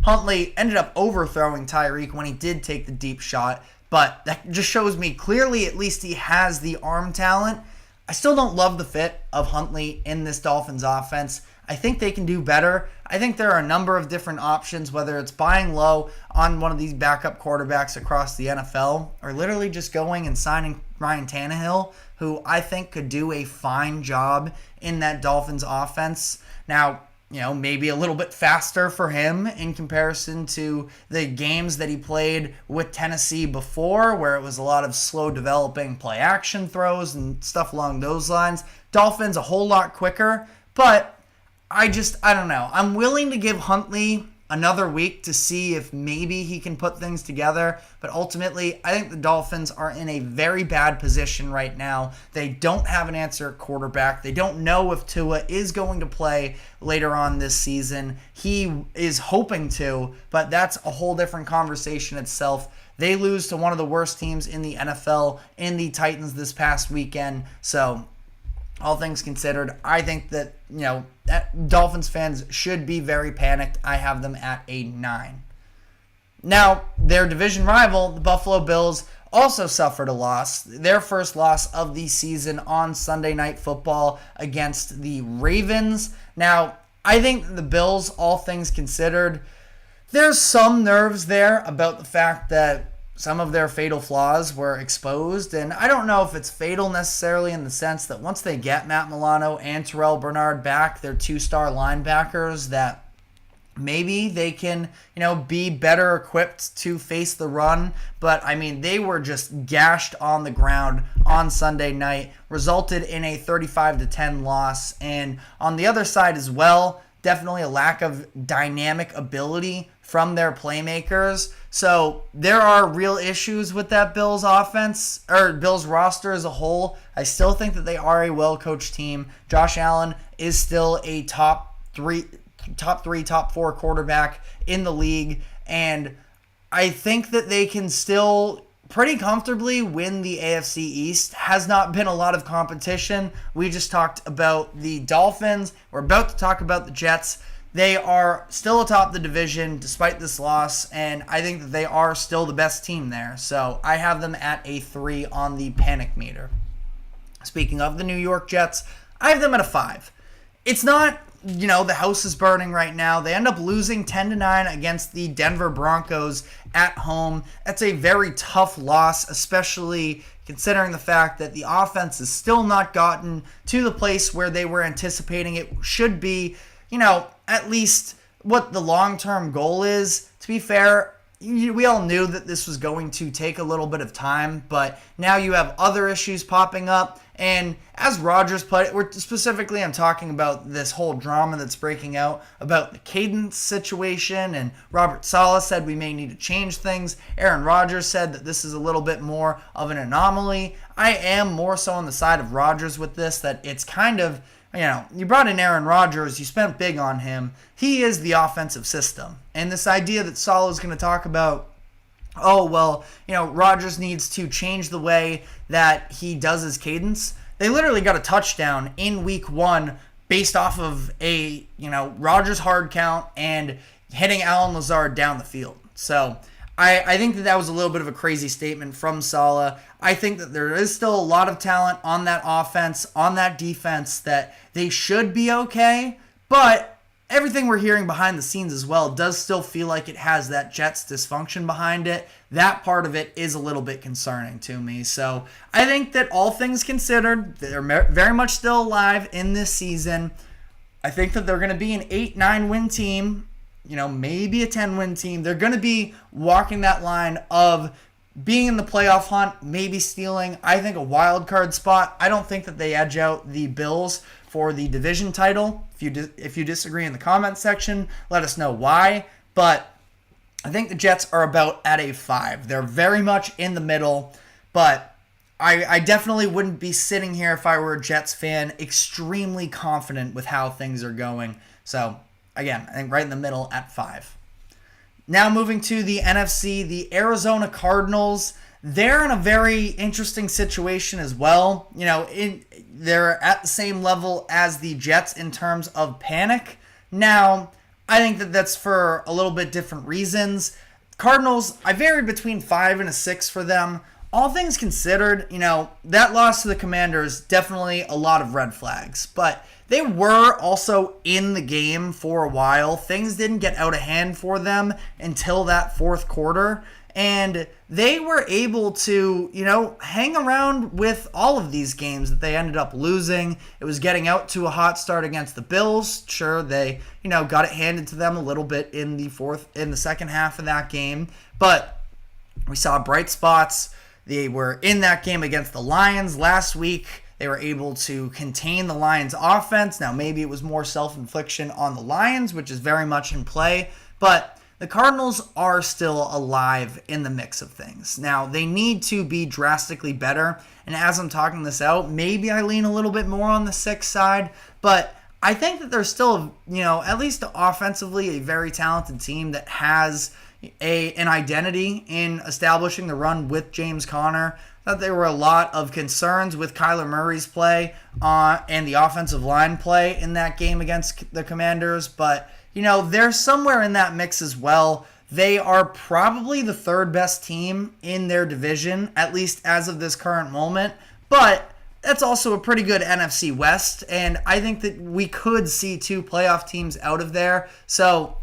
Speaker 1: Huntley ended up overthrowing Tyreek when he did take the deep shot, but that just shows me clearly at least he has the arm talent. I still don't love the fit of Huntley in this Dolphins offense. I think they can do better. I think there are a number of different options, whether it's buying low on one of these backup quarterbacks across the NFL or literally just going and signing Ryan Tannehill, who I think could do a fine job in that Dolphins offense. Now, maybe a little bit faster for him in comparison to the games that he played with Tennessee before, where it was a lot of slow developing play action throws and stuff along those lines. Dolphins a whole lot quicker, but I don't know. I'm willing to give Huntley another week to see if maybe he can put things together. But ultimately, I think the Dolphins are in a very bad position right now. They don't have an answer at quarterback. They don't know if Tua is going to play later on this season. He is hoping to, but that's a whole different conversation itself. They lose to one of the worst teams in the NFL in the Titans this past weekend. So all things considered, I think that, Dolphins fans should be very panicked. I have them at a 9. Now, their division rival, the Buffalo Bills, also suffered a loss. Their first loss of the season on Sunday Night Football against the Ravens. Now, I think the Bills, all things considered, there's some nerves there about the fact that some of their fatal flaws were exposed, and I don't know if it's fatal necessarily in the sense that once they get Matt Milano and Terrell Bernard back, their 2-star linebackers, that maybe they can, be better equipped to face the run. But, they were just gashed on the ground on Sunday night, resulted in a 35-10 loss. And on the other side as well, definitely a lack of dynamic ability from their playmakers. So there are real issues with that Bills offense, or Bills roster as a whole. I still think that they are a well-coached team. Josh Allen is still a top 4 quarterback in the league. And I think that they can still pretty comfortably win the AFC East. Has not been a lot of competition. We just talked about the Dolphins. We're about to talk about the Jets. They are still atop the division despite this loss, and I think that they are still the best team there. So I have them at a 3 on the panic meter. Speaking of the New York Jets, I have them at a 5. It's not, the house is burning right now. They end up losing 10-9 against the Denver Broncos at home. That's a very tough loss, especially considering the fact that the offense has still not gotten to the place where they were anticipating it should be. At least what the long-term goal is. To be fair, we all knew that this was going to take a little bit of time, but now you have other issues popping up. And as Rodgers put it, I'm talking about this whole drama that's breaking out about the cadence situation, and Robert Saleh said we may need to change things. Aaron Rodgers said that this is a little bit more of an anomaly. I am more so on the side of Rodgers with this, that it's kind of, you brought in Aaron Rodgers, you spent big on him. He is the offensive system. And this idea that Saleh is going to talk about, Rodgers needs to change the way that he does his cadence. They literally got a touchdown in week 1 based off of a, Rodgers hard count and hitting Allen Lazard down the field. So I think that was a little bit of a crazy statement from Saleh. I think that there is still a lot of talent on that offense, on that defense, that they should be okay. But everything we're hearing behind the scenes as well does still feel like it has that Jets dysfunction behind it. That part of it is a little bit concerning to me. So I think that all things considered, they're very much still alive in this season. I think that they're going to be an 8-9 win team. Maybe a 10-win team. They're going to be walking that line of being in the playoff hunt, maybe stealing, I think, a wild card spot. I don't think that they edge out the Bills for the division title. If you disagree in the comment section, let us know why. But I think the Jets are about at a 5. They're very much in the middle, but I definitely wouldn't be sitting here if I were a Jets fan extremely confident with how things are going. So again, I think right in the middle at 5. Now moving to the NFC, the Arizona Cardinals. They're in a very interesting situation as well. They're at the same level as the Jets in terms of panic. Now, I think that that's for a little bit different reasons. Cardinals, I varied between 5 and a 6 for them. all things considered, that loss to the Commanders, definitely a lot of red flags. But they were also in the game for a while. Things didn't get out of hand for them until that fourth quarter. And they were able to, hang around with all of these games that they ended up losing. It was getting out to a hot start against the Bills. Sure, they, got it handed to them a little bit in the second half of that game. But we saw bright spots. They were in that game against the Lions last week. They were able to contain the Lions' offense. Now, maybe it was more self-infliction on the Lions, which is very much in play. But the Cardinals are still alive in the mix of things. Now, they need to be drastically better. And as I'm talking this out, maybe I lean a little bit more on the 6 side. But I think that they're still, at least offensively, a very talented team that has an identity in establishing the run with James Conner. That there were a lot of concerns with Kyler Murray's play and the offensive line play in that game against the Commanders. But, they're somewhere in that mix as well. They are probably the third best team in their division, at least as of this current moment. But that's also a pretty good NFC West. And I think that we could see 2 playoff teams out of there. So,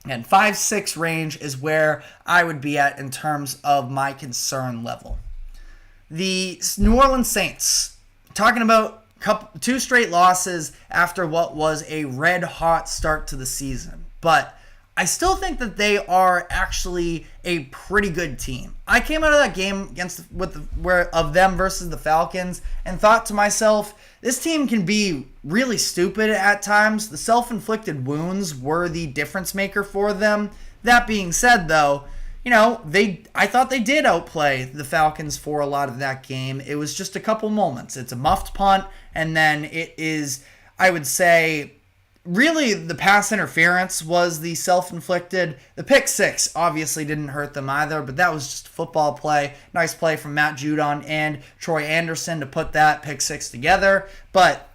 Speaker 1: and 5-6 range is where I would be at in terms of my concern level. The New Orleans Saints, talking about 2 straight losses after what was a red-hot start to the season. But I still think that they are actually a pretty good team. I came out of that game of them versus the Falcons and thought to myself, this team can be really stupid at times. The self-inflicted wounds were the difference maker for them. That being said, though, I thought they did outplay the Falcons for a lot of that game. It was just a couple moments. It's a muffed punt, and then it is, I would say, really the pass interference was the self-inflicted. The pick 6 obviously didn't hurt them either, but that was just a football play. Nice play from Matt Judon and Troy Anderson to put that pick 6 together. But,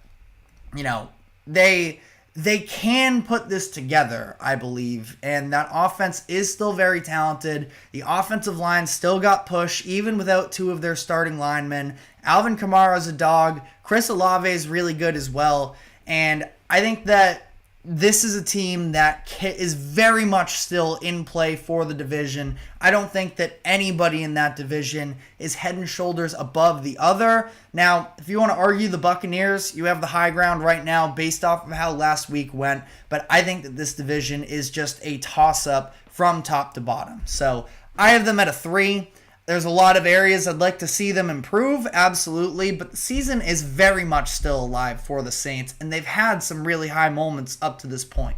Speaker 1: they can put this together, I believe, and that offense is still very talented. The offensive line still got push, even without 2 of their starting linemen. Alvin Kamara's a dog. Chris Olave is really good as well, and I think that this is a team that is very much still in play for the division. I don't think that anybody in that division is head and shoulders above the other. Now, if you want to argue the Buccaneers, you have the high ground right now based off of how last week went. But I think that this division is just a toss-up from top to bottom. So I have them at a 3. There's a lot of areas I'd like to see them improve, absolutely, but the season is very much still alive for the Saints, and they've had some really high moments up to this point.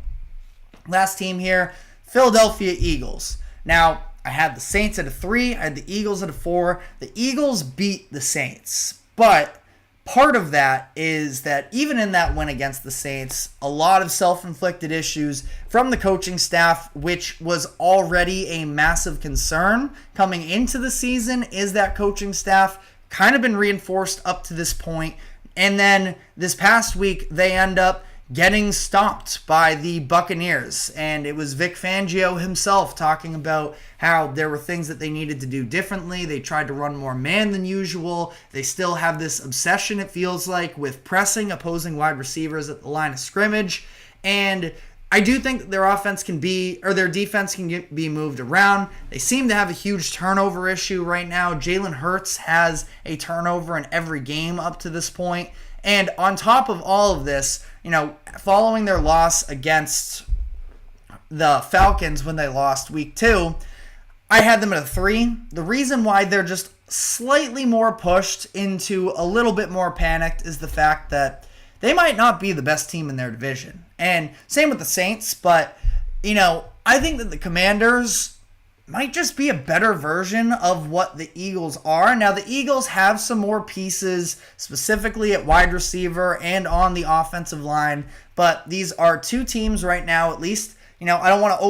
Speaker 1: Last team here, Philadelphia Eagles. Now, I had the Saints at a 3, I had the Eagles at a 4. The Eagles beat the Saints, but part of that is that even in that win against the Saints, a lot of self-inflicted issues from the coaching staff, which was already a massive concern coming into the season, is that coaching staff kind of been reinforced up to this point. And then this past week, they end up getting stomped by the Buccaneers. And it was Vic Fangio himself talking about how there were things that they needed to do differently. They tried to run more man than usual. They still have this obsession, it feels like, with pressing opposing wide receivers at the line of scrimmage. And I do think that their defense can be moved around. They seem to have a huge turnover issue right now. Jalen Hurts has a turnover in every game up to this point. And on top of all of this, following their loss against the Falcons when they lost week 2, I had them at a 3. The reason why they're just slightly more pushed into a little bit more panicked is the fact that they might not be the best team in their division. And same with the Saints, but, I think that the Commanders might just be a better version of what the Eagles are. Now, the Eagles have some more pieces, specifically at wide receiver and on the offensive line, but these are 2 teams right now, at least, I don't want to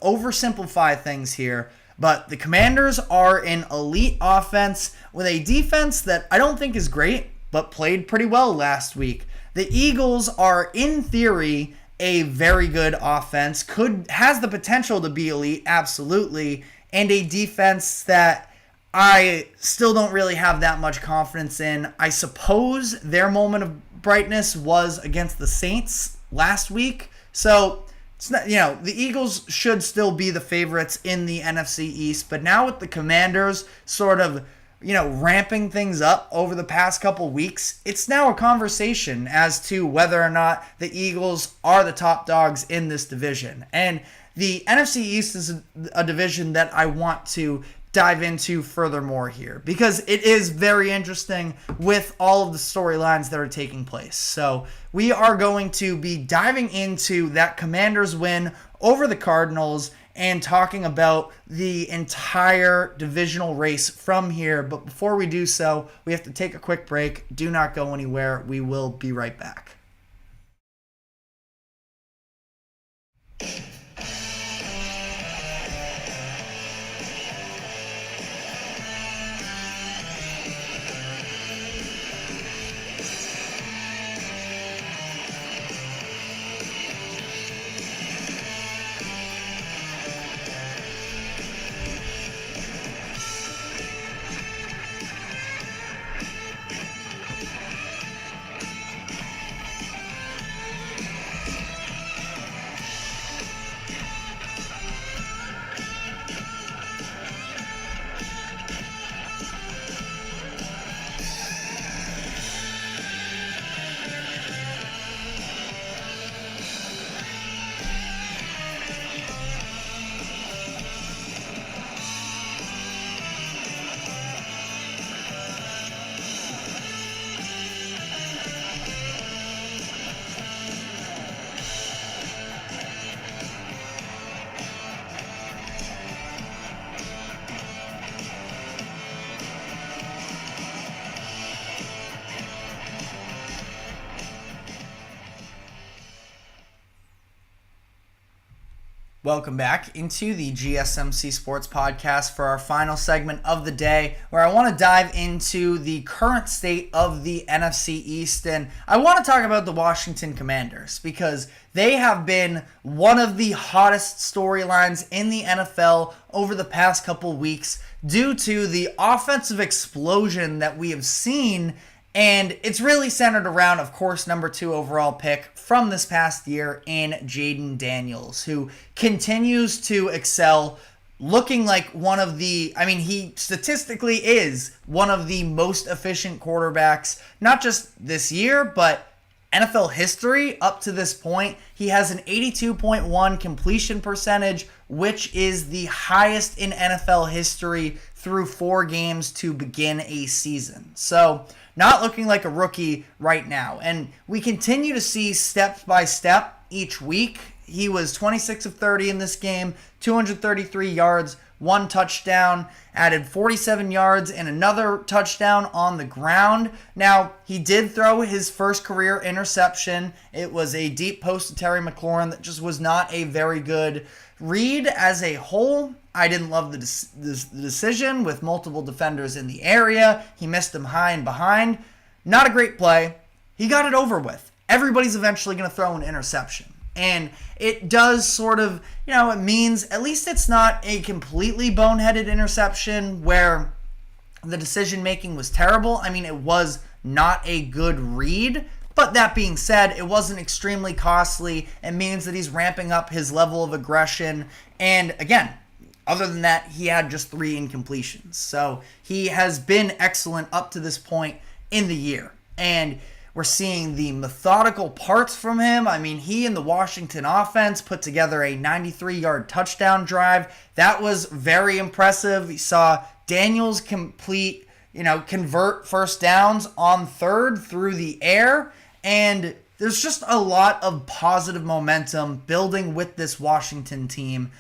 Speaker 1: oversimplify things here, but the Commanders are an elite offense with a defense that I don't think is great, but played pretty well last week. The Eagles are, in theory, a very good offense, has the potential to be elite, absolutely, and a defense that I still don't really have that much confidence in. I suppose their moment of brightness was against the Saints last week. So, it's not, the Eagles should still be the favorites in the NFC East. But now with the Commanders sort of, ramping things up over the past couple weeks, it's now a conversation as to whether or not the Eagles are the top dogs in this division. And the NFC East is a division that I want to dive into furthermore here because it is very interesting with all of the storylines that are taking place. So we are going to be diving into that Commanders win over the Cardinals and talking about the entire divisional race from here. But before we do so, we have to take a quick break. Do not go anywhere. We will be right back. Welcome back into the GSMC Sports Podcast for our final segment of the day, where I want to dive into the current state of the NFC East. And I want to talk about the Washington Commanders because they have been one of the hottest storylines in the NFL over the past couple weeks due to the offensive explosion that we have seen. And it's really centered around, of course, number 2 overall pick from this past year in Jayden Daniels, who continues to excel, looking like one of the, he statistically is one of the most efficient quarterbacks, not just this year, but NFL history up to this point. He has an 82.1 completion percentage, which is the highest in NFL history through 4 games to begin a season. So, not looking like a rookie right now. And we continue to see step by step each week. He was 26 of 30 in this game, 233 yards, 1 touchdown, added 47 yards and another touchdown on the ground. Now, he did throw his first career interception. It was a deep post to Terry McLaurin that just was not a very good read as a whole. I didn't love the decision with multiple defenders in the area. He missed them high and behind. Not a great play. He got it over with. Everybody's eventually going to throw an interception. And it does sort of, it means at least it's not a completely boneheaded interception where the decision making was terrible. It was not a good read. But that being said, it wasn't extremely costly. It means that he's ramping up his level of aggression. And again, other than that, he had just 3 incompletions. So he has been excellent up to this point in the year. And we're seeing the methodical parts from him. He and the Washington offense put together a 93-yard touchdown drive. That was very impressive. We saw Daniels convert first downs on third through the air. And there's just a lot of positive momentum building with this Washington team.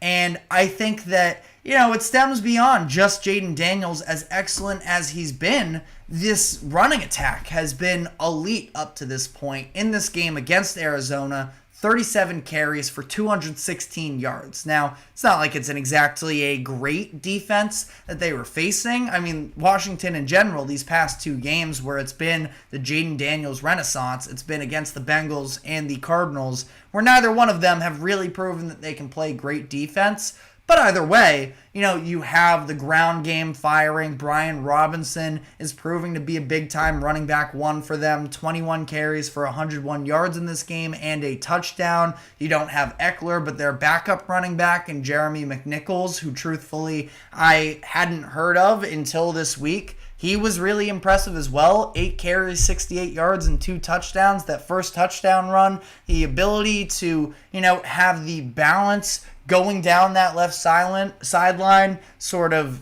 Speaker 1: And I think that, it stems beyond just Jayden Daniels. As excellent as he's been, this running attack has been elite up to this point. In this game against Arizona, 37 carries for 216 yards. Now, it's not like it's exactly a great defense that they were facing. Washington in general, these past 2 games where it's been the Jayden Daniels renaissance, it's been against the Bengals and the Cardinals, where neither one of them have really proven that they can play great defense. But either way, you have the ground game firing. Brian Robinson is proving to be a big-time running back one for them. 21 carries for 101 yards in this game and a touchdown. You don't have Eckler, but their backup running back and Jeremy McNichols, who truthfully I hadn't heard of until this week. He was really impressive as well. 8 carries, 68 yards, and 2 touchdowns. That first touchdown run, the ability to, have the balance going down that left sideline, sort of,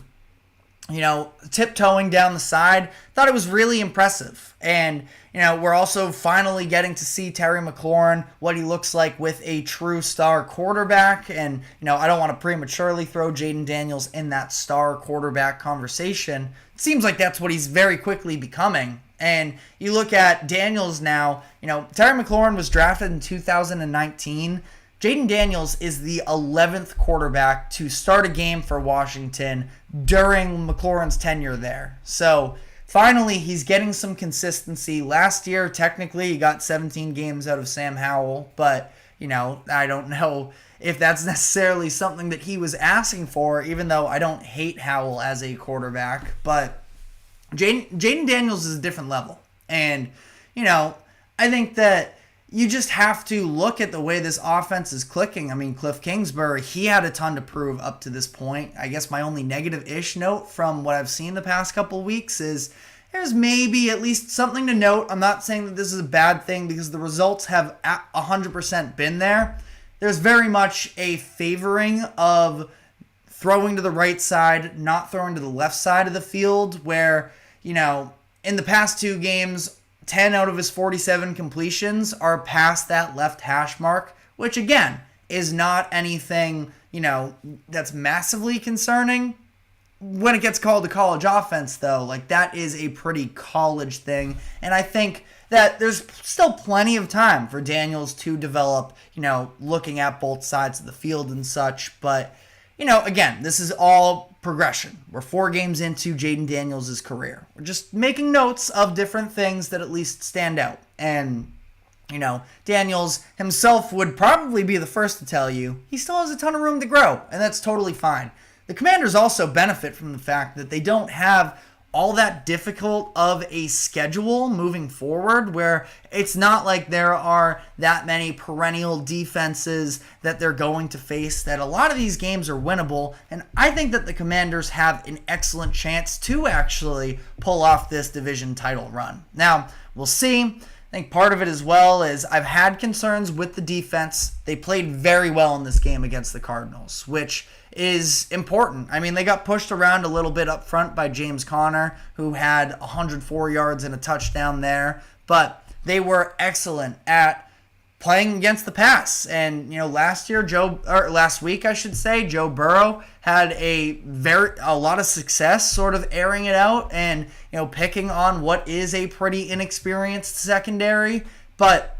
Speaker 1: tiptoeing down the side. Thought it was really impressive. And, we're also finally getting to see Terry McLaurin, what he looks like with a true star quarterback. And, I don't want to prematurely throw Jaden Daniels in that star quarterback conversation. It seems like that's what he's very quickly becoming. And you look at Daniels now, Terry McLaurin was drafted in 2019. Jaden Daniels is the 11th quarterback to start a game for Washington during McLaurin's tenure there. So finally, he's getting some consistency. Last year, technically, he got 17 games out of Sam Howell, but, I don't know if that's necessarily something that he was asking for, even though I don't hate Howell as a quarterback. But Jaden Daniels is a different level. And, I think that you just have to look at the way this offense is clicking. I mean, Cliff Kingsbury, he had a ton to prove up to this point. I guess my only negative-ish note from what I've seen the past couple weeks is there's maybe at least something to note. I'm not saying that this is a bad thing because the results have 100% been there. There's very much a favoring of throwing to the right side, not throwing to the left side of the field, where, in the past 2 games, 10 out of his 47 completions are past that left hash mark, which again is not anything, that's massively concerning. When it gets called a college offense, though, that is a pretty college thing. And I think that there's still plenty of time for Daniels to develop, looking at both sides of the field and such. But, again, this is all progression. We're 4 games into Jaden Daniels' career. We're just making notes of different things that at least stand out. And, Daniels himself would probably be the first to tell you he still has a ton of room to grow, and that's totally fine. The Commanders also benefit from the fact that they don't have all that difficult of a schedule moving forward, where it's not like there are that many perennial defenses that they're going to face, that a lot of these games are winnable, and I think that the Commanders have an excellent chance to actually pull off this division title run. Now, we'll see. I think part of it as well is I've had concerns with the defense. They played very well in this game against the Cardinals, which is important. I mean, they got pushed around a little bit up front by James Conner, who had 104 yards and a touchdown there, but they were excellent at playing against the pass. And, last week, Joe Burrow had a lot of success sort of airing it out and, picking on what is a pretty inexperienced secondary. But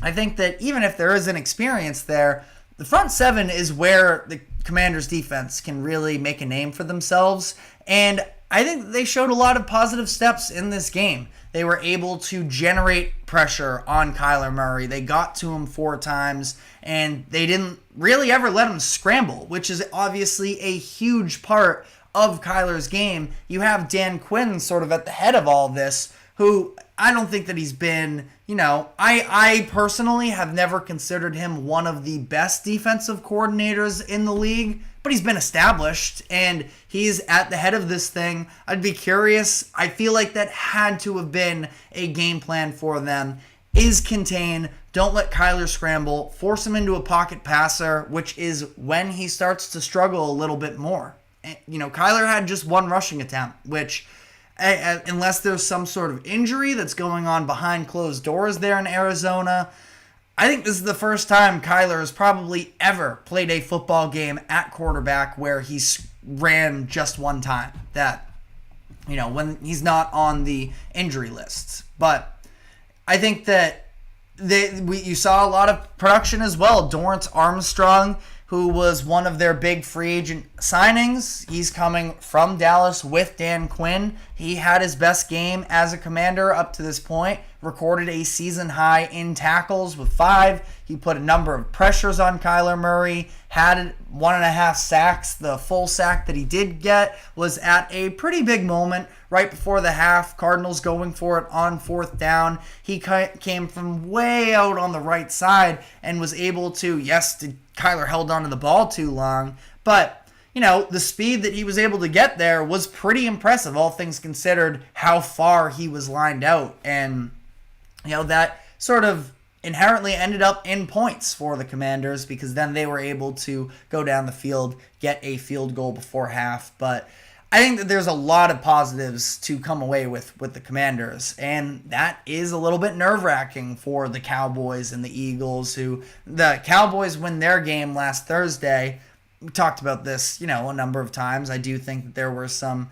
Speaker 1: I think that even if there is an experience there, the front 7 is where the Commanders defense can really make a name for themselves. And I think they showed a lot of positive steps in this game. They were able to generate pressure on Kyler Murray. They got to him 4 times, and they didn't really ever let him scramble, which is obviously a huge part of Kyler's game. You have Dan Quinn sort of at the head of all this, who I don't think that he's been, I personally have never considered him one of the best defensive coordinators in the league, but he's been established and he's at the head of this thing. I'd be curious. I feel like that had to have been a game plan for them. Is contain, don't let Kyler scramble, force him into a pocket passer, which is when he starts to struggle a little bit more. Kyler had just 1 rushing attempt, which, unless there's some sort of injury that's going on behind closed doors there in Arizona, I think this is the first time Kyler has probably ever played a football game at quarterback where he's ran just 1 time. That, when he's not on the injury lists. But I think that you saw a lot of production as well. Dorrance Armstrong, who was one of their big free agent signings. He's coming from Dallas with Dan Quinn. he had his best game as a Commander up to this point, recorded a season high in tackles with 5. He put a number of pressures on Kyler Murray, had 1.5 sacks. The full sack that he did get was at a pretty big moment right before the half. Cardinals going for it on 4th down. He came from way out on the right side and was able to, Kyler held onto the ball too long, but the speed that he was able to get there was pretty impressive, all things considered, how far he was lined out. And, that sort of inherently ended up in points for the Commanders because then they were able to go down the field, get a field goal before half. But I think that there's a lot of positives to come away with the Commanders, and that is a little bit nerve-wracking for the Cowboys and the Eagles, the Cowboys win their game last Thursday. We talked about this, a number of times. I do think that there were some,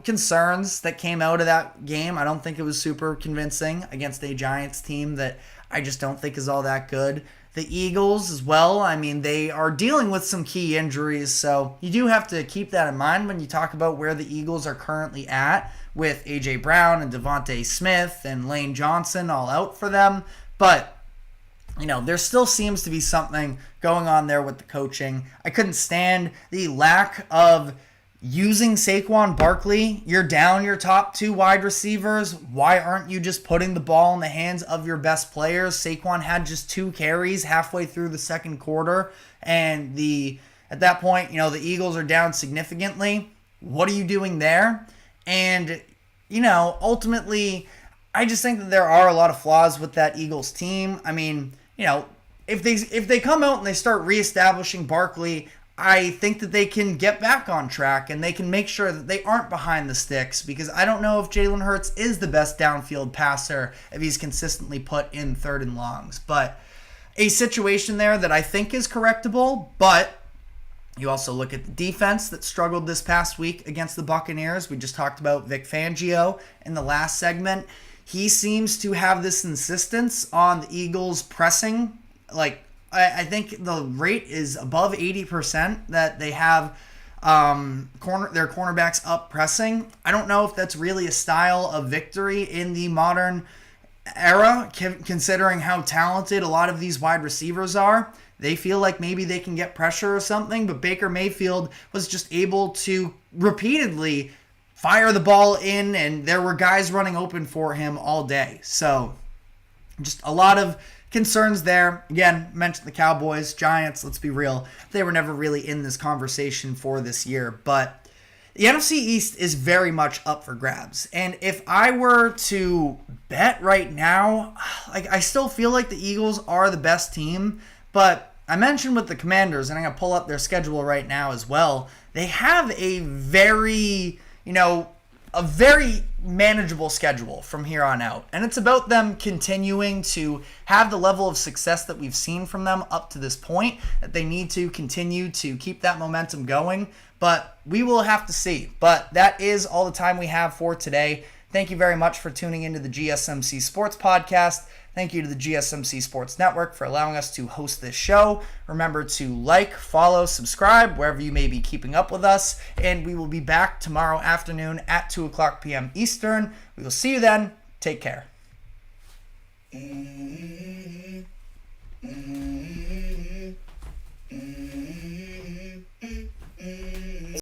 Speaker 1: concerns that came out of that game. I don't think it was super convincing against a Giants team that I just don't think is all that good. The Eagles as well, they are dealing with some key injuries, so you do have to keep that in mind when you talk about where the Eagles are currently at with A.J. Brown and Devontae Smith and Lane Johnson all out for them. But there still seems to be something going on there with the coaching. I couldn't stand the lack of using Saquon Barkley. You're down your top 2 wide receivers. Why aren't you just putting the ball in the hands of your best players? Saquon had just 2 carries halfway through the second quarter, and at that point, the Eagles are down significantly. What are you doing there? And, ultimately, I just think that there are a lot of flaws with that Eagles team. If they come out and they start reestablishing Barkley, I think that they can get back on track and they can make sure that they aren't behind the sticks, because I don't know if Jalen Hurts is the best downfield passer if he's consistently put in 3rd and longs. But a situation there that I think is correctable, but you also look at the defense that struggled this past week against the Buccaneers. We just talked about Vic Fangio in the last segment. He seems to have this insistence on the Eagles pressing. I think the rate is above 80% that they have their cornerbacks up pressing. I don't know if that's really a style of victory in the modern era, considering how talented a lot of these wide receivers are. They feel like maybe they can get pressure or something, but Baker Mayfield was just able to repeatedly fire the ball in, and there were guys running open for him all day. So just a lot of concerns there. Again, mentioned the Cowboys, Giants, let's be real. They were never really in this conversation for this year. But the NFC East is very much up for grabs. And if I were to bet right now, I still feel like the Eagles are the best team. But I mentioned with the Commanders, and I'm going to pull up their schedule right now as well, they have a very manageable schedule from here on out. And it's about them continuing to have the level of success that we've seen from them up to this point, that they need to continue to keep that momentum going. But we will have to see. But that is all the time we have for today. Thank you very much for tuning into the GSMC Sports Podcast. Thank you to the GSMC Sports Network for allowing us to host this show. Remember to like, follow, subscribe, wherever you may be keeping up with us. And we will be back tomorrow afternoon at 2 o'clock p.m. Eastern. We will see you then. Take care.